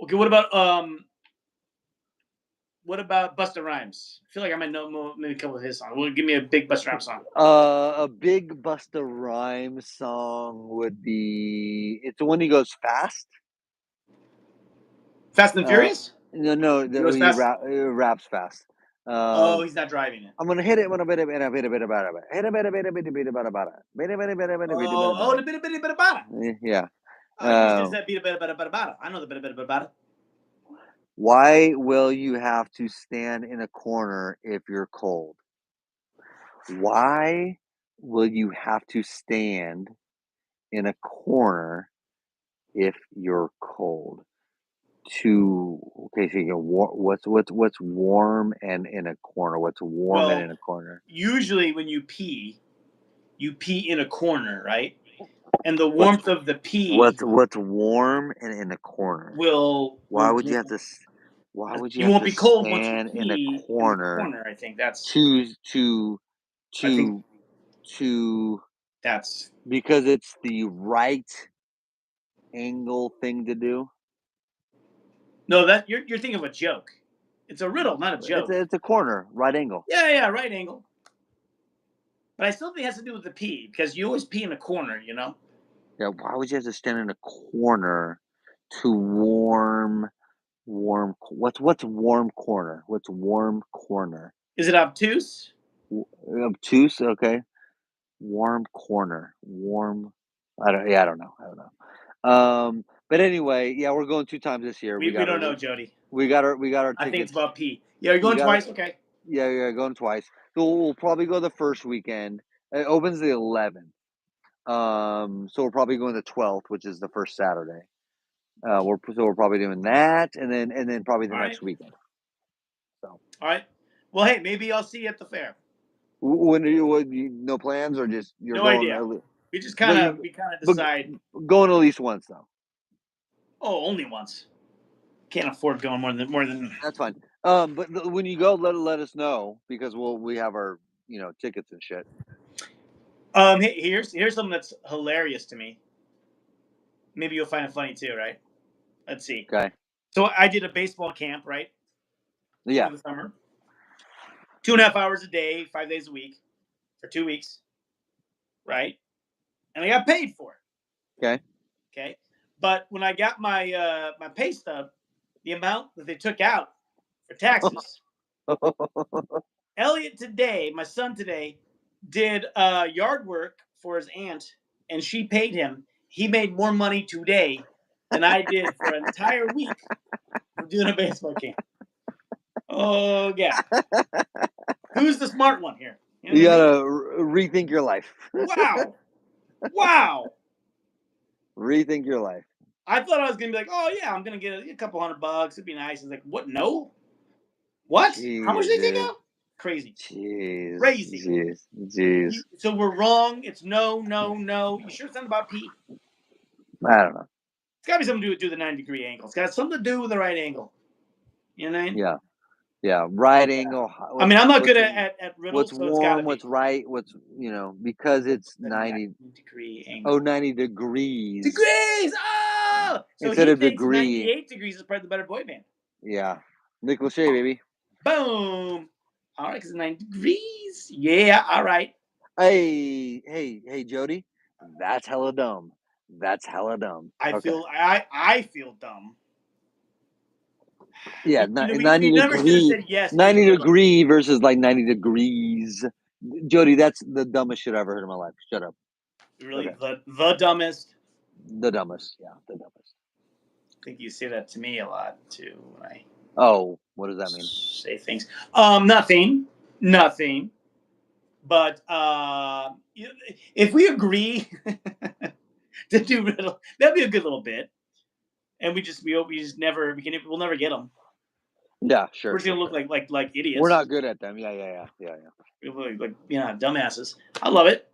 Okay, what about Busta Rhymes? I feel like I might know maybe a couple of his songs. Well, give me a big Busta Rhymes song. A big Busta Rhymes song would be. It's the one he goes fast. Fast and Furious? No, He goes he fast? raps fast. Oh, he's not driving it. I'm gonna hit it when I bit a bit about it. Hit a bit about it. Oh, the bit about it. Yeah. Oh, you just said bit about it. I know the bit about it. Why will you have to stand in a corner if you're cold? Why will you have to stand in a corner if you're cold? Okay, so you go, what's warm and in a corner? What's warm and Well, in a corner? usually when you pee in a corner, right? And the warmth of the pee What's warm and in a corner? will Why would you have to? Why would you you have won't to be cold once you stand in a pee in the corner corner. I think that's to I think to that's because it's the right angle thing to do? no, that you're thinking of a joke. It's a riddle, not a joke. It's a corner, right angle. Yeah, right angle. But I still think it has to do with the pee because you always pee in a corner, you know. Yeah, why would you have to stand in a corner to warm? What's warm corner? What's warm corner? Is it obtuse? Obtuse, okay. Warm corner. Warm. I don't know. But anyway, yeah, we're going 2 times this year. We don't know, Jody. We got our I think it's tickets. about pee. Yeah, you're We going got twice. Okay. Yeah, going twice. So we'll probably go the first weekend. It opens the 11th. So we're probably going the 12th, which is the first Saturday. We're probably doing that, and then probably the next weekend. So. All right. Well, hey, maybe I'll see you at the fair. When are you no plans or just you're no going? idea. We just kind of decide. Going at least once though. Oh, only once. Can't afford going more than. That's fine. But when you go, let us know because we have our tickets and shit. Hey, here's something that's hilarious to me. Maybe you'll find it funny too, right? Let's see. Okay. So I did a baseball camp, right? Yeah. Over the summer. 2.5 hours a day, 5 days a week, for 2 weeks. Right? And I got paid for it. Okay. Okay. But when I got my my pay stub, the amount that they took out for taxes. Elliot today, my son today, did yard work for his aunt, and she paid him he made more money today than I did for an entire week from doing a baseball game. Oh yeah. Who's the smart one here? You know You what I mean? gotta rethink your life. Wow. Wow. Rethink your life. I thought I was gonna be like, oh yeah, I'm gonna get a couple $100. It'd be nice. It's like, what? No. What? How much Jeez, did they take dude. out? Crazy. Crazy. Jeez. So we're wrong. It's no, no, no. You sure it's not about P? I don't know. It's got to be something to do with the 90-degree angle. It's got something to do with the right angle. You know what I mean? Yeah. Yeah. Right Okay. angle. I mean, I'm not good at What's riddles, so it's got to warm, be what's right, because it's the 90-degree angle. 90 degrees. Degrees! Oh! So Instead he of thinks degree. 98 degrees is part of the Better Boy Band. Yeah. Nick Lachey, baby. Boom! All right, because it's 90 degrees. Yeah, all right. Hey, Jody. That's hella dumb. That's hella dumb. I Okay. feel dumb. Yeah, We 90 never should have degree, said yes. 90 degree versus like 90 degrees. Jody, that's the dumbest shit I ever heard in my life. Shut up. Really, Okay. the dumbest. The dumbest. Yeah, the dumbest. I think you say that to me a lot too. When I Oh, what does that mean? say things. Nothing. But if we agree to do riddle, that'd be a good little bit. And we just never we'll never get them. Yeah, sure. We're just gonna look like idiots. We're not good at them. Yeah. We look like dumbasses. I love it.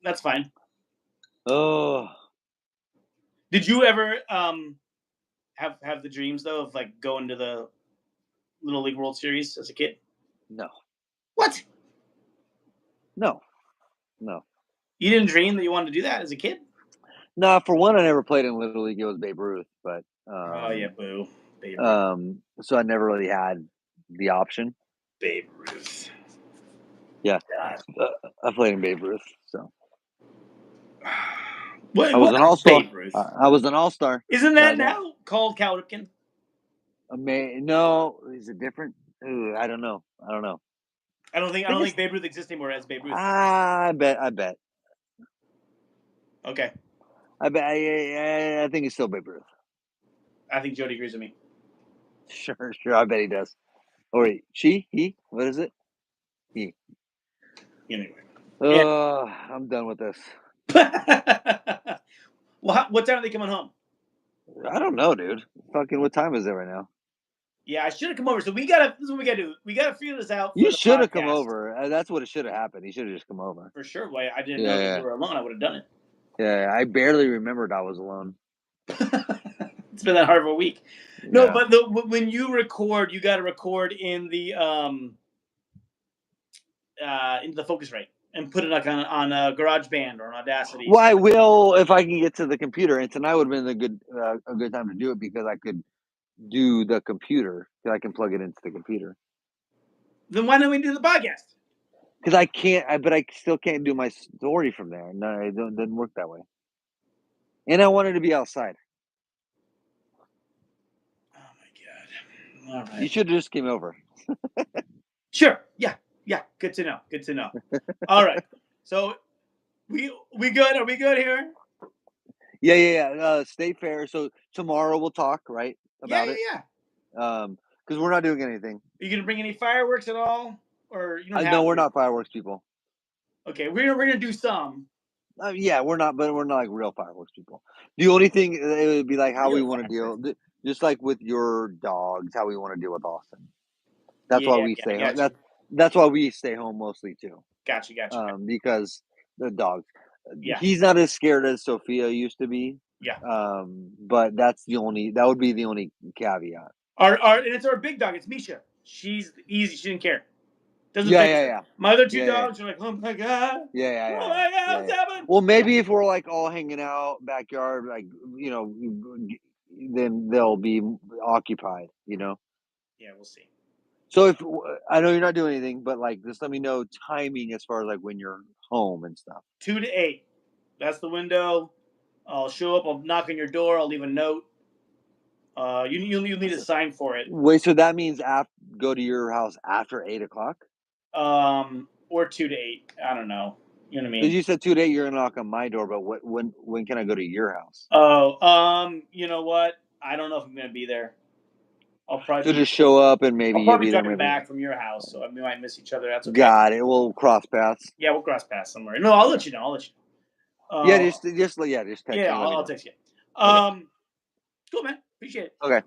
That's fine. Oh, Did you ever have the dreams though of like going to the Little League World Series as a kid? no. What? No. You didn't dream that you wanted to do that as a kid? No, for one, I never played in Little League. It was Babe Ruth, but Oh yeah, boo. Babe Ruth. so I never really had the option. Babe Ruth. Yeah, I played in Babe Ruth, so What, I was an all-star. Babe Ruth? I was an all-star. Isn't that now called Cal Ripken? No, is it different? Ooh, I don't know. I don't think Babe Ruth exists anymore as Babe Ruth. I bet. Okay. I think it's still Babe Ruth. I think Jody agrees with me. Sure. I bet he does. Oh wait, he? What is it? He. Anyway. I'm done with this. Well, what time are they coming home? I don't know, dude. Fucking, what time is it right now? Yeah, I should have come over. So this is what we gotta do. We gotta figure this out. You should have come over. That's what it should have happened. You should have just come over. For sure. Why I didn't know that you were alone. I would have done it. Yeah, I barely remembered I was alone. It's been that hard of a week. Yeah. No, but when you record, you got to record in the Focusrite and put it like on a GarageBand or an Audacity. Well, I will if I can get to the computer. And tonight would have been a good time to do it because I could do the computer. I can plug it into the computer. Then why don't we do the podcast? Because I can't. But I still can't do my story from there. No, it doesn't work that way. And I wanted to be outside. Oh my god! All right. You should have just came over. Sure. Yeah. Good to know. All right. So we good? Are we good here? Yeah. State Fair. So tomorrow we'll talk, right? About it. Yeah. Because we're not doing anything. Are you gonna bring any fireworks at all, or you don't have? No, we're not fireworks people. Okay, we're gonna do some. Yeah, we're not, but we're not like real fireworks people. The only thing it would be like how we want to deal, just like with your dogs, how we want to deal with Austin. That's why we stay home. That's why we stay home mostly too. Gotcha. Because the dogs. Yeah. He's not as scared as Sophia used to be. Yeah. But that would be the only caveat. And it's our big dog. It's Misha. She's easy. She didn't care. Yeah. My other two dogs are like, oh my god. Yeah. Oh my god, what's happening? Well, maybe if we're like all hanging out backyard, like then they'll be occupied. Yeah, we'll see. So if I know you're not doing anything, but like just let me know timing as far as like when you're home and stuff. 2 to 8. That's the window. I'll show up. I'll knock on your door. I'll leave a note. You'll need a sign for it. Wait, so that means go to your house after 8 o'clock? Or 2 to 8. I don't know. You know what I Because mean? you said today you're gonna knock on my door, but when can I go to your house? Oh, you know what? I don't know if I'm gonna be there. I'll probably So be. just show up and I'll maybe you'll probably be there. driving Maybe back from your house, so we might miss each other. That's okay. got it. We'll cross paths. Yeah, we'll cross paths somewhere. No, I'll let you know. I'll let you know. Yeah, just text Yeah, me. Let me I'll know. text you. Okay. Cool, man. Appreciate it. Okay.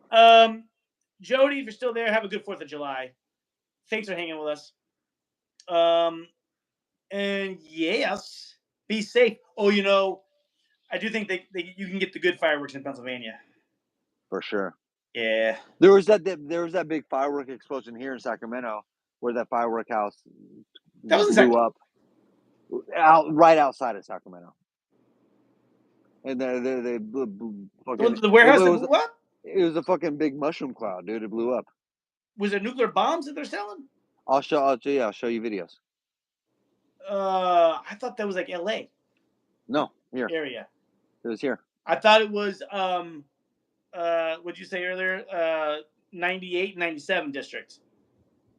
Jody, if you're still there, have a good 4th of July. Thanks for hanging with us. And yes, be safe. Oh, you know, I do think you can get the good fireworks in Pennsylvania. For sure. Yeah. There was that big firework explosion here in Sacramento where that firework house That was in blew Sacramento. up right outside of Sacramento. And they fucking The warehouse that was blew up? it was a fucking big mushroom cloud, dude. It blew up. Was it nuclear bombs that they're selling? I'll show you videos. I thought that was like LA No, here. area. It was here. I thought it was what'd you say earlier? 98, 97 districts.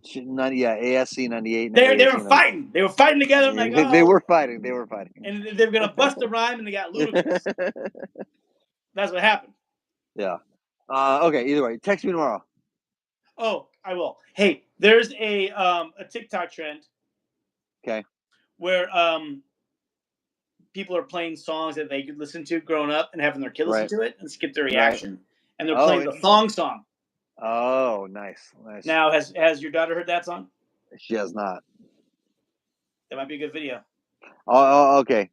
ASC 98. They were fighting. They were fighting together. I'm like, oh. They were fighting. And they were gonna bust a rhyme, and they got ludicrous. That's what happened. Yeah. Okay. Either way, text me tomorrow. Oh, I will. Hey, there's a TikTok trend. Okay. Where people are playing songs that they could listen to growing up and having their kids listen to it and skip their reaction. Right. And they're playing the thong song. Oh, nice. Now, has your daughter heard that song? She has not. That might be a good video. Oh, okay.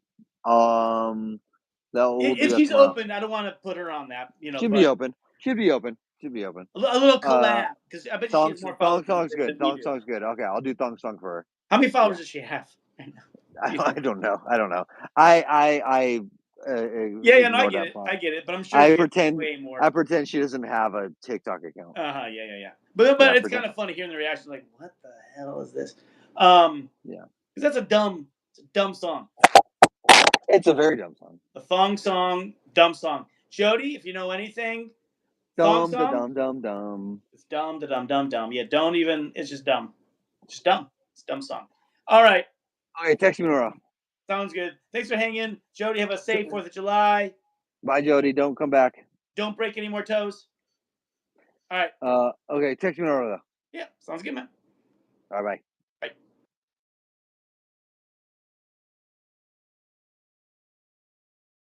If she's open, I don't want to put her on that. You know, Should be open. A little collab, because I bet she has more followers. Thong song's good. Thong song's good. Okay, I'll do thong song for her. How many followers does she have? I don't know. No, I get it. I get it, but I'm sure I pretend way more. I pretend she doesn't have a TikTok account. Yeah. But it's kind of funny hearing the reaction, like, what the hell is this? Yeah, because that's a dumb song. It's a very dumb song. The thong song, dumb song. Jody, if you know anything, thong song. Dumb. It's dumb. Yeah, don't even. It's just dumb. It's just dumb. It's a dumb song. All right. Okay, text me tomorrow. Sounds good. Thanks for hanging. Jody, have a safe 4th of July. Bye, Jody. Don't come back. Don't break any more toes. All right. Okay, text me tomorrow, though. Yeah, sounds good, man. All right, bye.